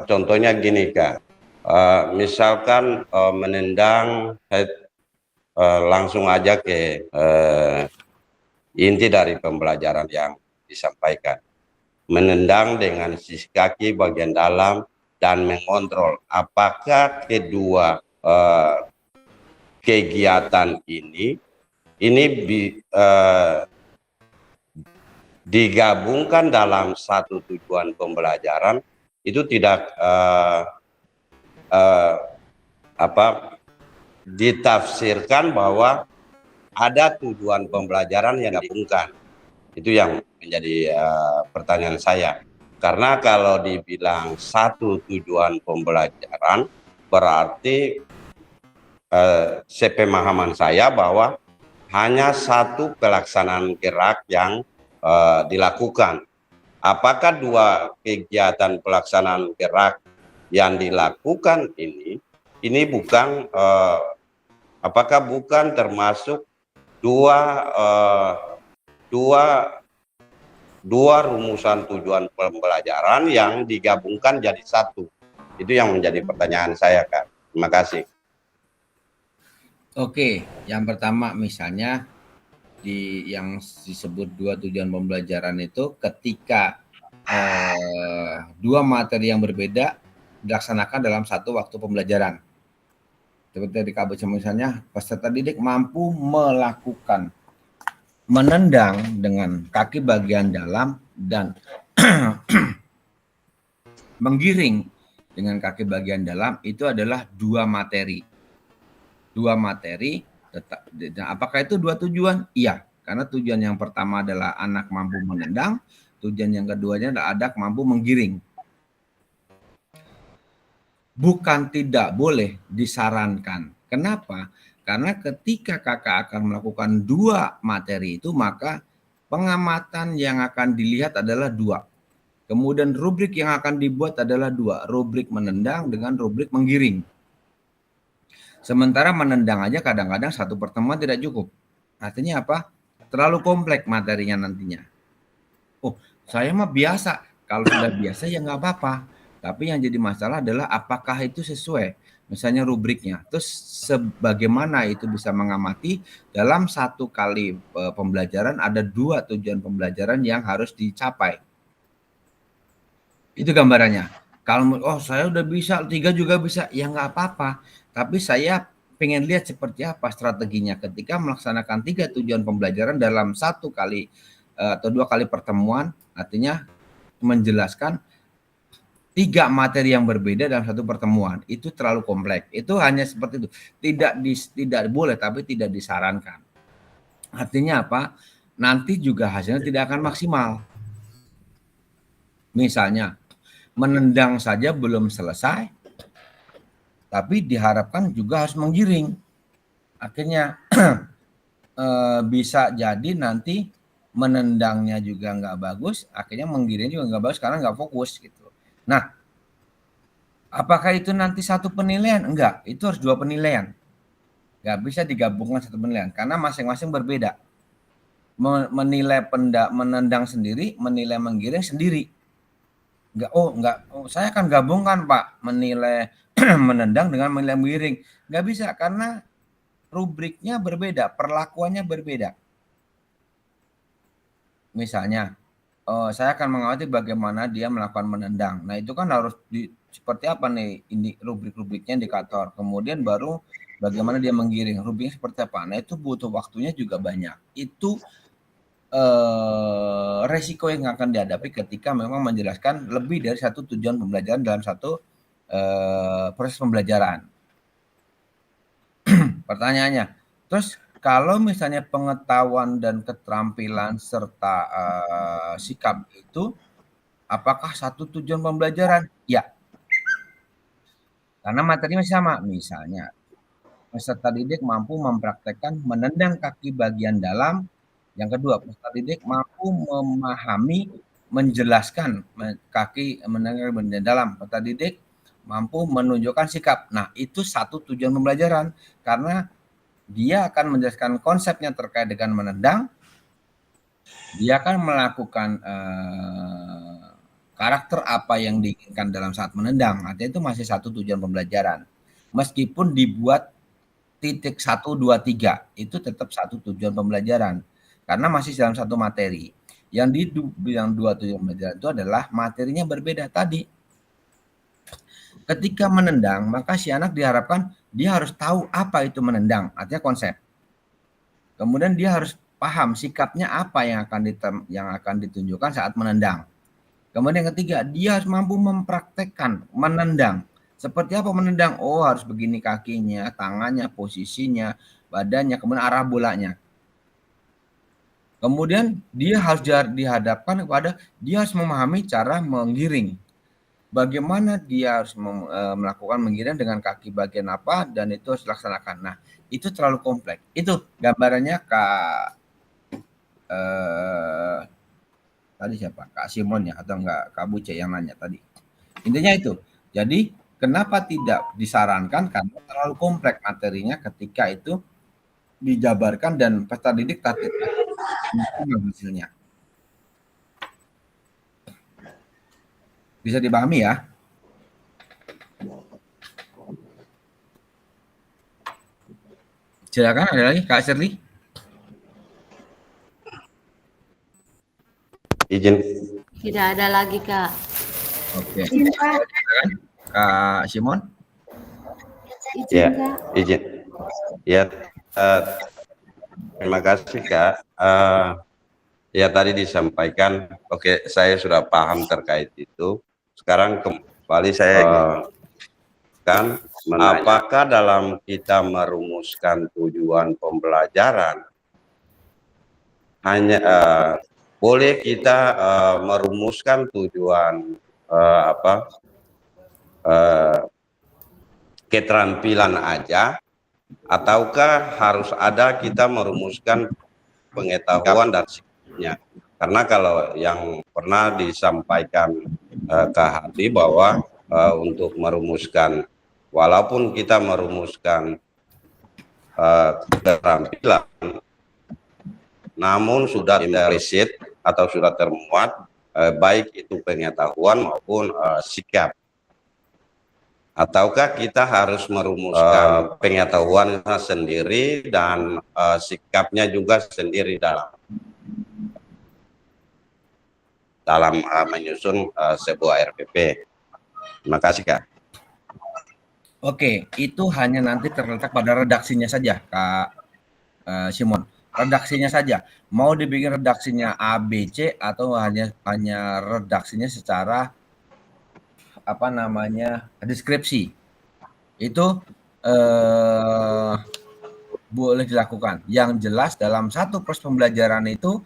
Contohnya gini Kak, misalkan menendang, saya langsung aja ke inti dari pembelajaran yang disampaikan. Menendang dengan sisi kaki bagian dalam dan mengontrol apakah kedua kegiatan ini digabungkan dalam satu tujuan pembelajaran, itu tidak ditafsirkan bahwa ada tujuan pembelajaran yang digabungkan. Itu yang menjadi pertanyaan saya. Karena kalau dibilang satu tujuan pembelajaran, berarti sepemahaman saya bahwa hanya satu pelaksanaan gerak yang dilakukan. Apakah dua kegiatan pelaksanaan gerak yang dilakukan ini bukan apakah bukan termasuk dua rumusan tujuan pembelajaran yang digabungkan jadi satu? Itu yang menjadi pertanyaan saya, Kak. Terima kasih. Oke, yang pertama misalnya yang disebut dua tujuan pembelajaran itu ketika dua materi yang berbeda dilaksanakan dalam satu waktu pembelajaran. Seperti tadi Kak Baca, misalnya peserta didik mampu melakukan menendang dengan kaki bagian dalam dan menggiring dengan kaki bagian dalam, itu adalah dua materi. Dua materi, apakah itu dua tujuan? Iya, karena tujuan yang pertama adalah anak mampu menendang, tujuan yang keduanya adalah anak mampu menggiring. Bukan tidak boleh, disarankan. Kenapa? Karena ketika kakak akan melakukan dua materi itu, maka pengamatan yang akan dilihat adalah dua. Kemudian rubrik yang akan dibuat adalah dua, rubrik menendang dengan rubrik menggiring. Sementara menendang aja kadang-kadang satu pertemuan tidak cukup. Artinya apa? Terlalu kompleks materinya nantinya. Oh, saya mah biasa. Kalau sudah biasa ya nggak apa-apa. Tapi yang jadi masalah adalah apakah itu sesuai. Misalnya rubriknya. Terus sebagaimana itu bisa mengamati dalam satu kali pembelajaran ada dua tujuan pembelajaran yang harus dicapai. Itu gambarannya. Kalau saya udah bisa, 3 juga bisa, ya nggak apa-apa. Tapi saya pengen lihat seperti apa strateginya ketika melaksanakan 3 tujuan pembelajaran dalam 1 kali atau 2 kali pertemuan, artinya menjelaskan 3 materi yang berbeda dalam 1 pertemuan. Itu terlalu kompleks. Itu hanya seperti itu. Tidak boleh, tapi tidak disarankan. Artinya apa? Nanti juga hasilnya tidak akan maksimal. Misalnya, menendang saja belum selesai, tapi diharapkan juga harus menggiring. Akhirnya bisa jadi nanti menendangnya juga nggak bagus, akhirnya menggiring juga nggak bagus karena nggak fokus gitu. Nah, apakah itu nanti satu penilaian? Enggak, itu harus 2 penilaian. Nggak bisa digabungkan satu penilaian karena masing-masing berbeda. Menilai menendang sendiri, menilai menggiring sendiri. Saya akan gabungkan Pak, menilai menendang dengan menilai menggiring. Nggak bisa karena rubriknya berbeda, perlakuannya berbeda. Misalnya, saya akan mengamati bagaimana dia melakukan menendang. Nah itu kan harus seperti apa nih ini rubrik-rubriknya, indikator. Kemudian baru bagaimana dia menggiring, rubriknya seperti apa. Nah itu butuh waktunya juga banyak. Itu resiko yang akan dihadapi ketika memang menjelaskan lebih dari satu tujuan pembelajaran dalam satu proses pembelajaran. Pertanyaannya, terus kalau misalnya pengetahuan dan keterampilan serta sikap itu, apakah satu tujuan pembelajaran? Ya, karena materinya sama. Misalnya, peserta didik mampu mempraktekkan menendang kaki bagian dalam. Yang kedua, peserta didik mampu memahami, menjelaskan kaki menendang bagian dalam. Peserta didik mampu menunjukkan sikap. Nah, itu satu tujuan pembelajaran karena dia akan menjelaskan konsepnya terkait dengan menendang. Dia akan melakukan karakter apa yang diinginkan dalam saat menendang. Artinya itu masih satu tujuan pembelajaran. Meskipun dibuat titik 1, 2, 3, itu tetap satu tujuan pembelajaran. Karena masih dalam satu materi. Yang dibilang 2 tujuan pembelajaran itu adalah materinya berbeda tadi. Ketika menendang, maka si anak diharapkan dia harus tahu apa itu menendang, artinya konsep. Kemudian dia harus paham sikapnya apa yang akan ditunjukkan saat menendang. Kemudian yang ketiga, dia harus mampu mempraktekkan menendang. Seperti apa menendang? Oh, harus begini kakinya, tangannya, posisinya, badannya, kemudian arah bolanya. Kemudian dia harus dihadapkan kepada dia harus memahami cara menggiring. Bagaimana dia harus melakukan menggiring dengan kaki bagian apa dan itu harus dilaksanakan. Nah, itu terlalu kompleks. Itu gambarannya tadi siapa? Kak Simon ya atau enggak Kak Buce yang nanya tadi. Intinya itu. Jadi kenapa tidak disarankan karena terlalu kompleks materinya ketika itu dijabarkan dan peserta didik tatip hasilnya. Bisa dipahami ya? Silakan ada lagi Kak Shirley. Izin. Tidak ada lagi, Kak. Oke. Izin, Kak. Kak Simon. Izin, Ya, Kak. izin. Ya, terima kasih Kak. Ya tadi disampaikan, oke saya sudah paham terkait itu. Sekarang kembali saya kan, apakah dalam kita merumuskan tujuan pembelajaran hanya boleh kita merumuskan tujuan keterampilan aja, ataukah harus ada kita merumuskan pengetahuan dan sikapnya? Karena kalau yang pernah disampaikan Kak Hadi bahwa untuk merumuskan, walaupun kita merumuskan keterampilan, namun sudah implisit atau sudah termuat baik itu pengetahuan maupun sikap. Ataukah kita harus merumuskan pengetahuan sendiri dan sikapnya juga sendiri dalam menyusun sebuah RPP. Terima kasih Kak. Oke, itu hanya nanti terletak pada redaksinya saja Kak Simon. Redaksinya saja. Mau dibikin redaksinya A, B, C atau hanya redaksinya secara deskripsi. Itu boleh dilakukan. Yang jelas dalam satu proses pembelajaran itu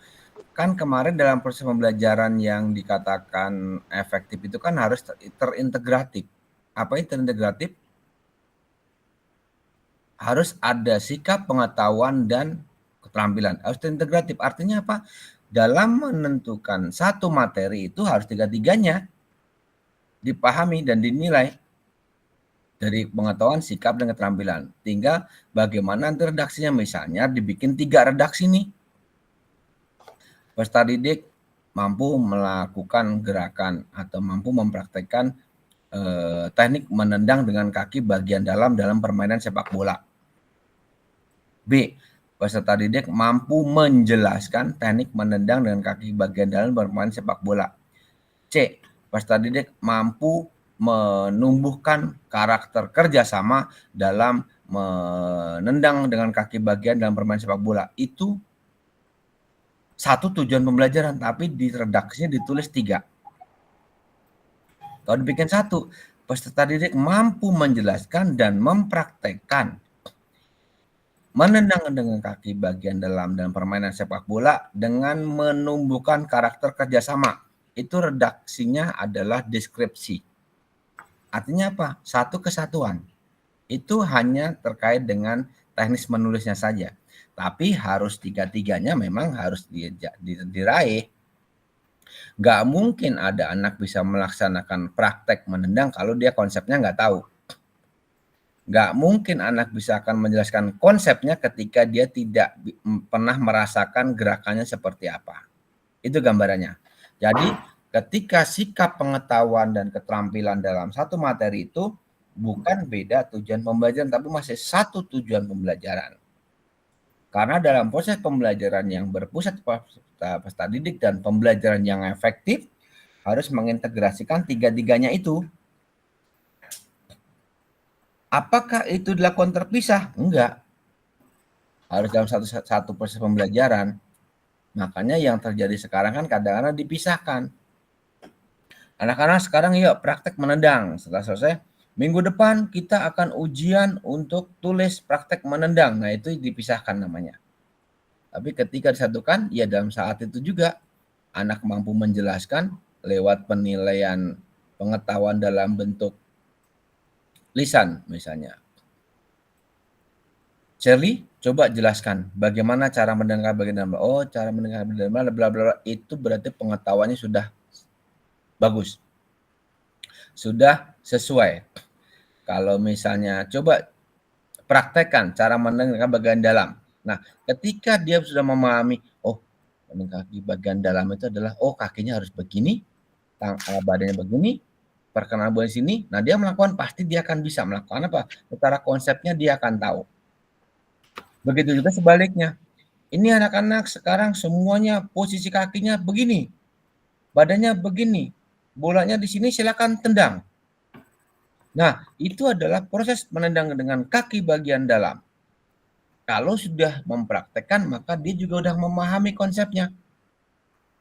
kan kemarin dalam proses pembelajaran yang dikatakan efektif itu kan harus terintegratif. Apa itu terintegratif? Harus ada sikap, pengetahuan, dan keterampilan. Harus terintegratif. Artinya apa? Dalam menentukan satu materi itu harus tiga-tiganya dipahami dan dinilai dari pengetahuan, sikap, dan keterampilan. Tinggal bagaimana nanti redaksinya. Misalnya dibikin 3 redaksi nih. Peserta didik mampu melakukan gerakan atau mampu mempraktekkan teknik menendang dengan kaki bagian dalam permainan sepak bola. B. Peserta didik mampu menjelaskan teknik menendang dengan kaki bagian dalam permainan sepak bola. C. Peserta didik mampu menumbuhkan karakter kerjasama dalam menendang dengan kaki bagian dalam permainan sepak bola. Itu satu tujuan pembelajaran, tapi di redaksinya ditulis 3. Kalau dibikin 1, peserta didik mampu menjelaskan dan mempraktekkan menendang dengan kaki bagian dalam permainan sepak bola dengan menumbuhkan karakter kerjasama. Itu redaksinya adalah deskripsi. Artinya apa? Satu kesatuan. Itu hanya terkait dengan teknis menulisnya saja. Tapi harus tiga-tiganya memang harus diraih. Nggak mungkin ada anak bisa melaksanakan praktek menendang kalau dia konsepnya nggak tahu. Nggak mungkin anak bisa akan menjelaskan konsepnya ketika dia tidak pernah merasakan gerakannya seperti apa. Itu gambarannya. Jadi ketika sikap, pengetahuan, dan keterampilan dalam satu materi itu bukan beda tujuan pembelajaran, tapi masih satu tujuan pembelajaran. Karena dalam proses pembelajaran yang berpusat pada peserta didik dan pembelajaran yang efektif harus mengintegrasikan tiga-tiganya itu. Apakah itu dilakukan terpisah? Enggak. Harus dalam satu proses pembelajaran. Makanya yang terjadi sekarang kan kadang-kadang dipisahkan. Anak-anak sekarang yuk praktek menendang. Setelah selesai, minggu depan kita akan ujian untuk tulis praktek menendang. Nah itu dipisahkan namanya. Tapi ketika disatukan, ya dalam saat itu juga anak mampu menjelaskan lewat penilaian pengetahuan dalam bentuk lisan misalnya. Shirley, coba jelaskan bagaimana cara mendengar bagian dalam. Oh, cara mendengar bagian dalam, bla bla bla, itu berarti pengetahuannya sudah bagus. Sudah sesuai. Kalau misalnya coba praktekkan cara mendengar bagian dalam. Nah, ketika dia sudah memahami, oh, mendengar bagian dalam itu adalah, oh, kakinya harus begini, badannya begini, perkenalan di sini. Nah, dia melakukan, pasti dia akan bisa melakukan apa? Secara konsepnya dia akan tahu. Begitu juga sebaliknya. Ini anak-anak sekarang semuanya posisi kakinya begini, badannya begini, bolanya di sini silakan tendang. Nah, itu adalah proses menendang dengan kaki bagian dalam. Kalau sudah mempraktekkan, maka dia juga sudah memahami konsepnya.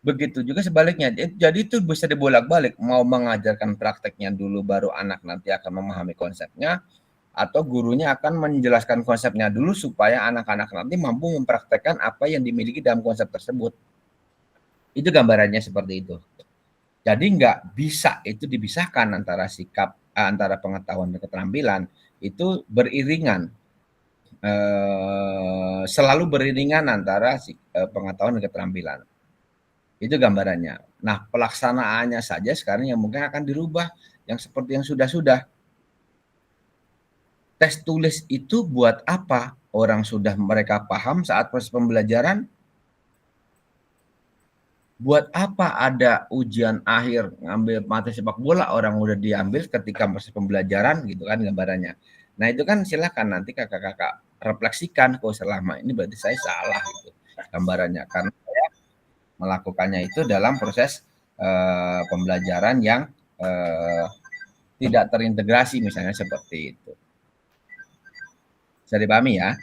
Begitu juga sebaliknya. Jadi itu bisa dibolak-balik. Mau mengajarkan prakteknya dulu, baru anak nanti akan memahami konsepnya. Atau gurunya akan menjelaskan konsepnya dulu supaya anak-anak nanti mampu mempraktekkan apa yang dimiliki dalam konsep tersebut. Itu gambarannya seperti itu. Jadi nggak bisa itu dipisahkan antara sikap, antara pengetahuan dan keterampilan. Itu beriringan. Selalu beriringan antara pengetahuan dan keterampilan. Itu gambarannya. Nah, pelaksanaannya saja sekarang yang mungkin akan dirubah, yang seperti yang sudah-sudah. Tes tulis itu buat apa? Orang sudah mereka paham saat proses pembelajaran. Buat apa ada ujian akhir ngambil materi sepak bola, orang udah diambil ketika proses pembelajaran gitu kan gambarannya. Nah, itu kan silakan nanti kakak-kakak refleksikan, kok selama ini berarti saya salah gitu gambarannya, karena saya melakukannya itu dalam proses pembelajaran yang tidak terintegrasi misalnya seperti itu. Bisa dipahami ya?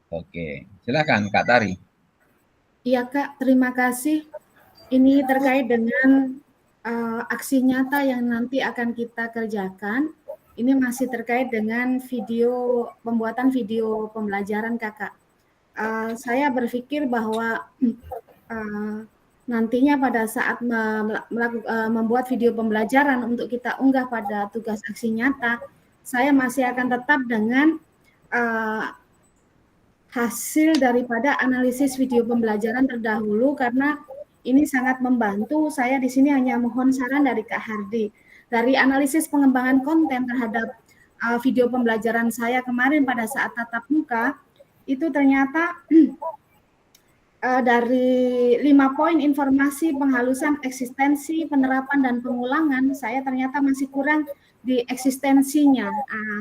Oke, silakan Kak Tari. Iya Kak, terima kasih. Ini terkait dengan aksi nyata yang nanti akan kita kerjakan. Ini masih terkait dengan pembuatan video pembelajaran Kakak. Saya berpikir bahwa nantinya pada saat membuat video pembelajaran untuk kita unggah pada tugas aksi nyata, saya masih akan tetap dengan hasil daripada analisis video pembelajaran terdahulu, karena ini sangat membantu. Saya di sini hanya mohon saran dari Kak Hardi. Dari analisis pengembangan konten terhadap video pembelajaran saya kemarin pada saat tatap muka, itu ternyata dari 5 poin informasi, penghalusan, eksistensi, penerapan, dan pengulangan, saya ternyata masih kurang di eksistensinya,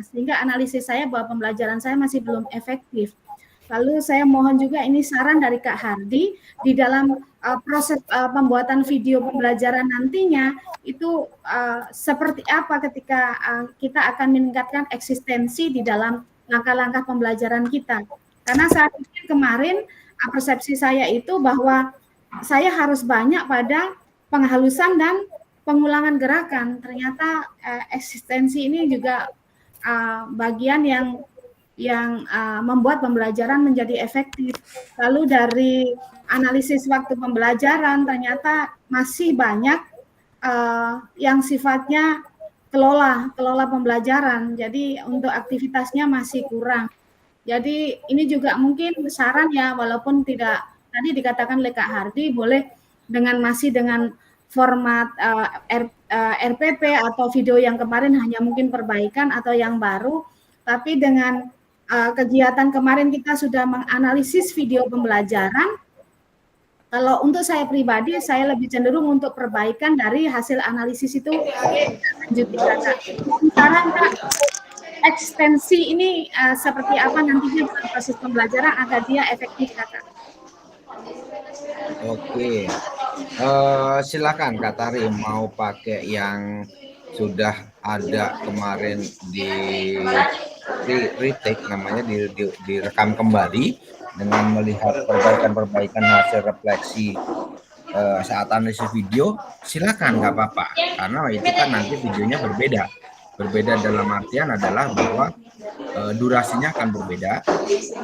sehingga analisis saya bahwa pembelajaran saya masih belum efektif. Lalu saya mohon juga ini saran dari Kak Hardi, di dalam proses pembuatan video pembelajaran nantinya, itu seperti apa ketika kita akan meningkatkan eksistensi di dalam langkah-langkah pembelajaran kita. Karena saat ini kemarin, persepsi saya itu bahwa saya harus banyak pada penghalusan dan pengulangan gerakan. Ternyata eksistensi ini juga bagian yang membuat pembelajaran menjadi efektif. Lalu dari analisis waktu pembelajaran ternyata masih banyak yang sifatnya kelola pembelajaran. Jadi untuk aktivitasnya masih kurang. Jadi ini juga mungkin saran ya, walaupun tidak tadi dikatakan oleh Kak Hardi, boleh masih dengan format RPP atau video yang kemarin hanya mungkin perbaikan atau yang baru, tapi dengan kegiatan kemarin kita sudah menganalisis video pembelajaran. Kalau untuk saya pribadi, saya lebih cenderung untuk perbaikan dari hasil analisis itu lanjutkan Kak. Saran Kak, ekstensi ini seperti apa nantinya dalam proses pembelajaran agar dia efektif Kakak? Oke, silakan Kak Tari mau pakai yang sudah ada kemarin di retake namanya, direkam kembali dengan melihat perbaikan hasil refleksi saat analisis video, silakan nggak apa-apa, karena itu kan nanti videonya berbeda. Berbeda dalam artian adalah bahwa durasinya akan berbeda,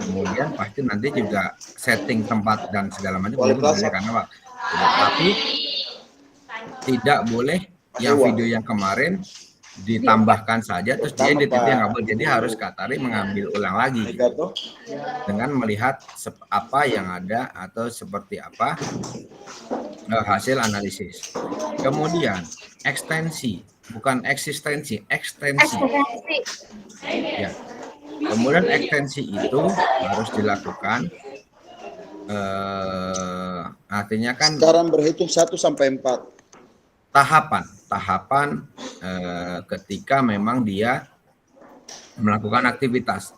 kemudian pasti nanti juga setting tempat dan segala macam berbeda karena tapi tidak boleh yang video yang kemarin ditambahkan saja terus dia edit, itu yang nggak boleh. Jadi harus Kak Tari mengambil ulang lagi gitu, dengan melihat apa yang ada atau seperti apa hasil analisis. Kemudian ekstensi, bukan eksistensi, ekstensi. Ya. Kemudian ekstensi itu harus dilakukan, artinya kan Sekarang berhitung 1 sampai 4. Tahapan ketika memang dia melakukan aktivitas.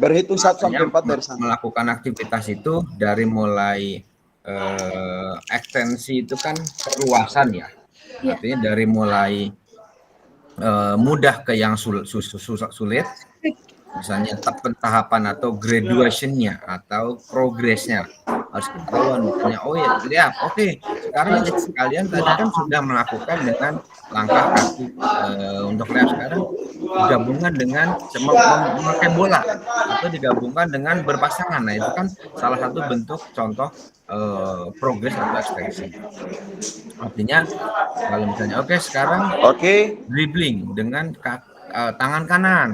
Berhitung 1 sampai 4 dari sana. Melakukan aktivitas itu dari mulai ekstensi itu kan perluasan ya. Artinya dari mulai mudah ke yang sulit. Misalnya tahapan atau graduation-nya atau progress-nya harus ketahuan. Misalnya, oh ya, oke. Sekarang kalian tadi kan sudah melakukan dengan langkah kaki untuk lab, sekarang digabungkan dengan memakai bola atau digabungkan dengan berpasangan. Nah itu kan salah satu bentuk contoh progress atau ekstensi. Artinya kalau misalnya sekarang dribbling dengan tangan kanan.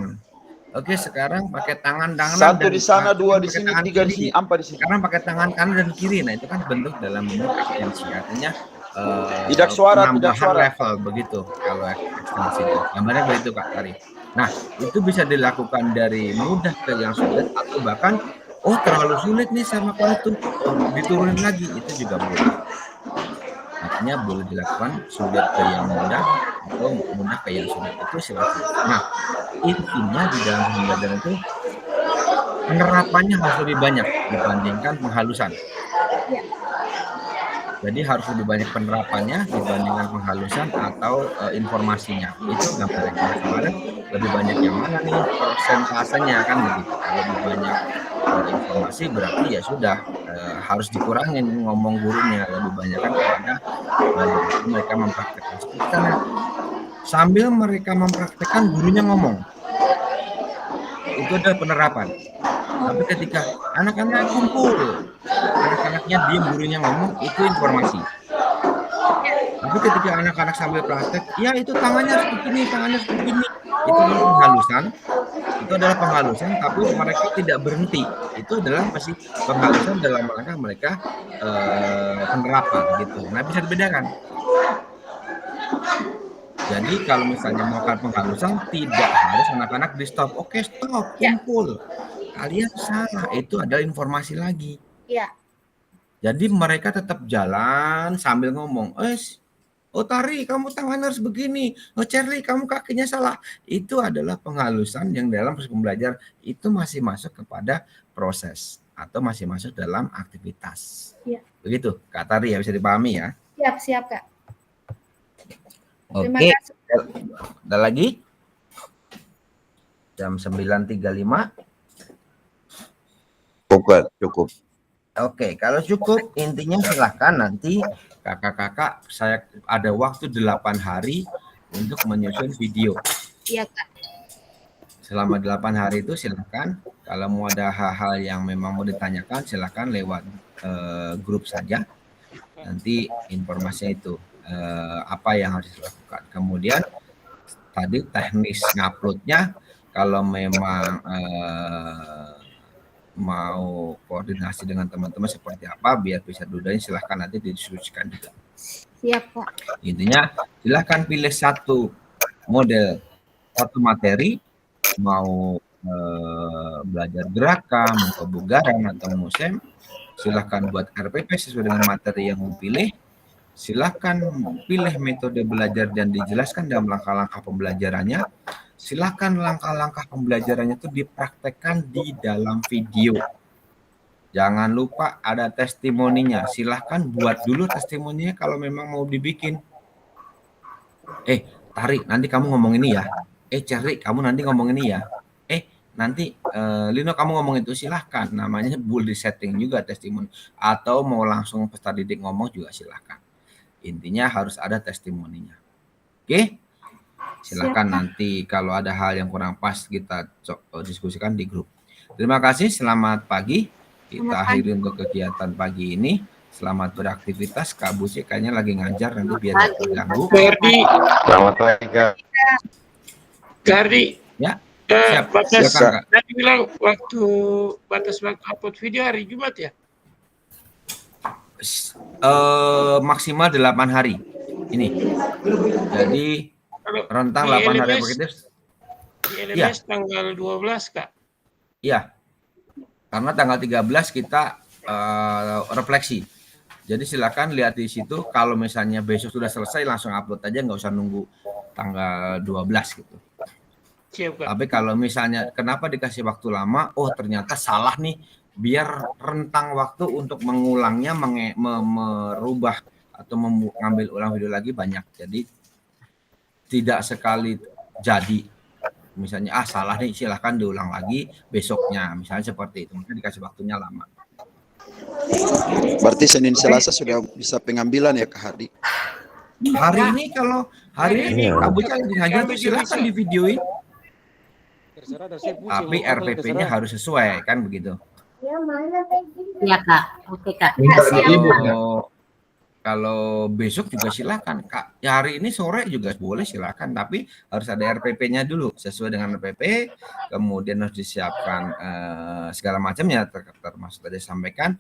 Oke, sekarang pakai tangan 1 di sana, 2 di sini, 3 di sini, 4 di sini. Sekarang pakai tangan kanan dan kiri. Nah, itu kan bentuk dalam bentuk ekstensi. Artinya tidak suara level begitu kalau ekstensi itu. Gambarnya begitu Kak Tari. Nah, itu bisa dilakukan dari mudah ke yang sulit atau bahkan terlalu sulit nih sama kalau itu diturunin lagi, itu juga boleh. Artinya boleh dilakukan sulit ke yang mudah atau mudah ke yang sulit, itu silakan. Nah, intinya di dalam pembelajaran itu penerapannya harus lebih banyak dibandingkan penghalusan. Jadi harus lebih banyak penerapannya dibandingkan penghalusan atau informasinya. Itu gambarnya. Kemarin lebih banyak yang mana nih persentasenya kan begitu. Kalau lebih banyak informasi berarti ya sudah harus dikurangin ngomong gurunya, lebih banyak kan kepada mereka mempraktekkan. Karena sambil mereka mempraktekkan gurunya ngomong, itu adalah penerapan. Tapi ketika anak-anak kumpul, anak-anaknya diam, gurunya ngomong, itu informasi. Tapi ketika anak-anak sambil praktek, ya itu tangannya harus begini, itu adalah penghalusan. Itu adalah penghalusan, tapi mereka tidak berhenti. Itu adalah masih penghalusan dalam rangka mereka penerapan gitu. Nah, bisa dibedakan. Jadi kalau misalnya melakukan penghalusan, tidak harus anak-anak di stop. Oke, stop, kumpul. Kalian salah, itu adalah informasi lagi. Iya. Jadi mereka tetap jalan sambil ngomong, Tari, kamu tangan harus begini. Charlie, kamu kakinya salah. Itu adalah penghalusan yang dalam proses pembelajaran itu masih masuk kepada proses atau masih masuk dalam aktivitas. Iya. Begitu, Kak Tari ya, bisa dipahami ya? Siap, Kak. Oke, ada lagi? Jam 9.35. Cukup. Oke, kalau cukup intinya silahkan nanti kakak-kakak saya ada waktu 8 hari untuk menyusun video. Iya, Kak. Selama 8 hari itu silahkan kalau mau ada hal-hal yang memang mau ditanyakan silahkan lewat grup saja. Nanti informasinya itu apa yang harus dilakukan. Kemudian tadi teknis nguploadnya kalau memang mau koordinasi dengan teman-teman seperti apa biar bisa dudanya silahkan nanti didiskusikan juga. Siap, Pak. Intinya silahkan pilih satu model, satu materi, mau belajar gerakan, atau kebugaran atau musim, silahkan buat RPP sesuai dengan materi yang mau pilih. Silahkan pilih metode belajar dan dijelaskan dalam langkah-langkah pembelajarannya. Silakan langkah-langkah pembelajarannya itu dipraktekkan di dalam video. Jangan lupa ada testimoninya. Silahkan buat dulu testimoninya kalau memang mau dibikin. Tari, nanti kamu ngomong ini ya. Charlie, kamu nanti ngomong ini ya. Nanti Lino kamu ngomong itu, silahkan. Namanya boleh disetting juga testimoni. Atau mau langsung peserta didik ngomong juga silahkan. Intinya harus ada testimoninya. Oke? Silakan nanti kalau ada hal yang kurang pas kita diskusikan di grup. Terima kasih, selamat pagi. Kita akhiri untuk kegiatan pagi ini. Selamat beraktivitas. Kak Buci kayaknya lagi ngajar, nanti biar tidak terganggu. Ferdi, Selamat pagi, Kak. Ferdi. Ya, Siap. Batas, silakan, Kak. tadi bilang batas waktu upload video hari Jumat ya? Maksimal 8 hari ini. Jadi rentang 8 hari positif. Di LMS tanggal 12, Kak? Iya. Karena tanggal 13 kita refleksi. Jadi silakan lihat di situ, kalau misalnya besok sudah selesai langsung upload aja, nggak usah nunggu tanggal 12 gitu. Siap, Kak. Tapi kalau misalnya kenapa dikasih waktu lama, oh ternyata salah nih, biar rentang waktu untuk mengulangnya, merubah atau mengambil ulang video lagi banyak. Jadi tidak sekali jadi. Misalnya salah nih, silahkan diulang lagi besoknya, misalnya seperti itu. Mungkin dikasih waktunya lama. Berarti Senin Selasa sudah bisa pengambilan ya Kak Hardi? Hari ini kalau hari ini Kak Buca lagi ngajar tuh silahkan di videoin. Tapi RPP-nya harus sesuai kan begitu. Ya Kak, oke Kak. Kalau besok juga silakan Kak. Ya, hari ini sore juga boleh silakan, tapi harus ada RPP-nya dulu sesuai dengan RPP. Kemudian harus disiapkan segala macamnya, termasuk tadi sampaikan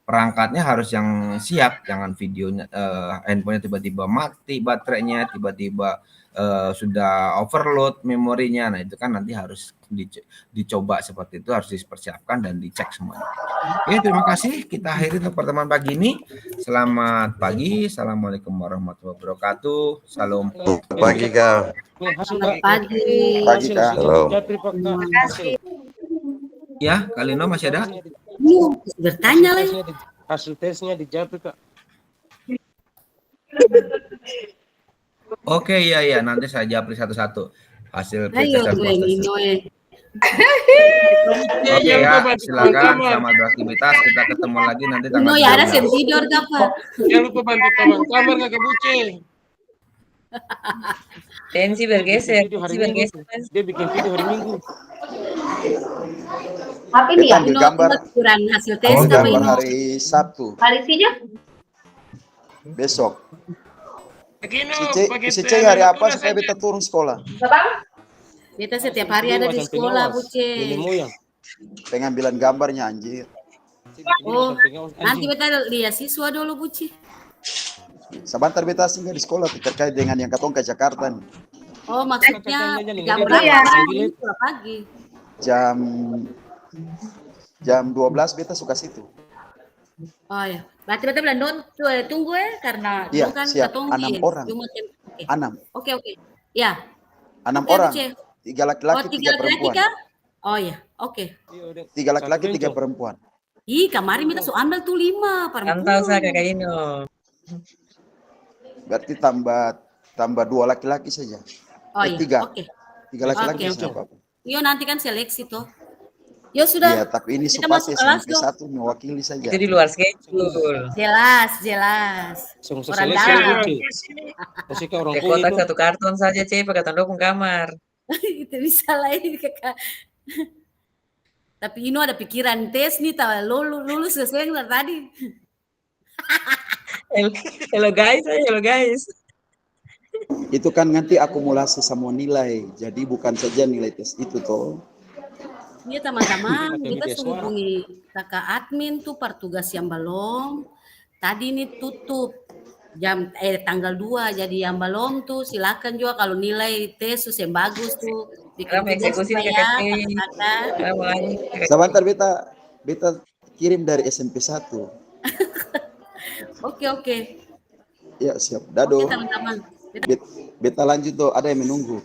perangkatnya harus yang siap, jangan videonya handphonenya tiba-tiba mati baterainya, tiba-tiba sudah overload memorinya. Nah itu kan nanti harus dicoba seperti itu, harus dipersiapkan dan dicek semuanya. Oke, terima kasih. Kita akhiri untuk pertemuan pagi ini. Selamat pagi. Assalamualaikum warahmatullahi wabarakatuh. Salam. Pagi, Kak. Selamat pagi. Pagi Kak. Halo. Terima kasih. Ya, Kalino masih ada? Bertanya lagi. Hasil tesnya di Japri, Kak. Oke, iya, nanti saya japri satu-satu hasil Ayo dan gue proses. Ninoe. Oke ya, silakan selamat beraktivitas. Kita ketemu lagi nanti tanggal Nino ya ada 12. sen tidur kapan? Jangan lupa bantu teman kamar, Kak Buce. Tensi bergeser, Video hari tensi Minggu. bergeser. Dia bikin video hari Minggu. Apa Kita ambil Nino gambar, kurang hasil tes ambil apa gambar ini? hari Sabtu Palisinya? besok. Kino, Isi hari apa supaya kita turun sekolah? Beta setiap hari ada di sekolah, Buce. moyang. Pengambilan gambarnya anjir. Oh, nanti beta lihat siswa dulu, Buci. Sebentar beta singgah di sekolah terkait dengan yang katong ke Jakarta nih. Oh, maksudnya jam Iya. berapa? Pagi. Jam 12 beta suka situ. Oh ya, berarti beta bilang tunggu ya karena Iya, dulu kan siap. ketemu 6 di orang. Jumat. Oke. 6 Ya. 6 Oke, orang. Buce. 3 laki-laki, 3 3 laki-laki perempuan. kah? Oh ya, oke. 3 laki-laki, 3 perempuan. Ih, kemarin kita ambil tuh 5 Pantau saya perempuan. Kakak Ino. Berarti tambah 2 laki-laki saja. Oh ya, 3. oke. 3 laki-laki Oke, siapa? Yo nanti kan seleksi tuh. Yo Iya, sudah. tapi ini Kita supaya masuk kelas SMP dong. 1 mewakili saja. Itu di luar schedule. Jelas. Langsung Orang selesai, dalam. Buce. Masih ke orang Ke tua kotak itu. satu karton saja, C, pakai tanduk kamar. Itu bisa lah ini kakak. Tapi ini ada pikiran tes nih, tahu lulus sesuai yang tadi. Hello guys. Itu kan nanti akumulasi semua nilai. Jadi bukan saja nilai tes itu toh. Iya teman-teman, Pakai kita media suruh suara. hubungi kakak admin tuh pertugas yang belum. Tadi ini tutup tanggal 2, jadi yang belum tuh silakan juga kalau nilai tes yang bagus tuh. Sekarang mau eksekusi nih kakak C. Sekarang mau lagi. Sebentar beta kirim dari SMP 1. Oke. Ya, siap. Dado. Oke teman-teman. Beta lanjut tuh, ada yang menunggu.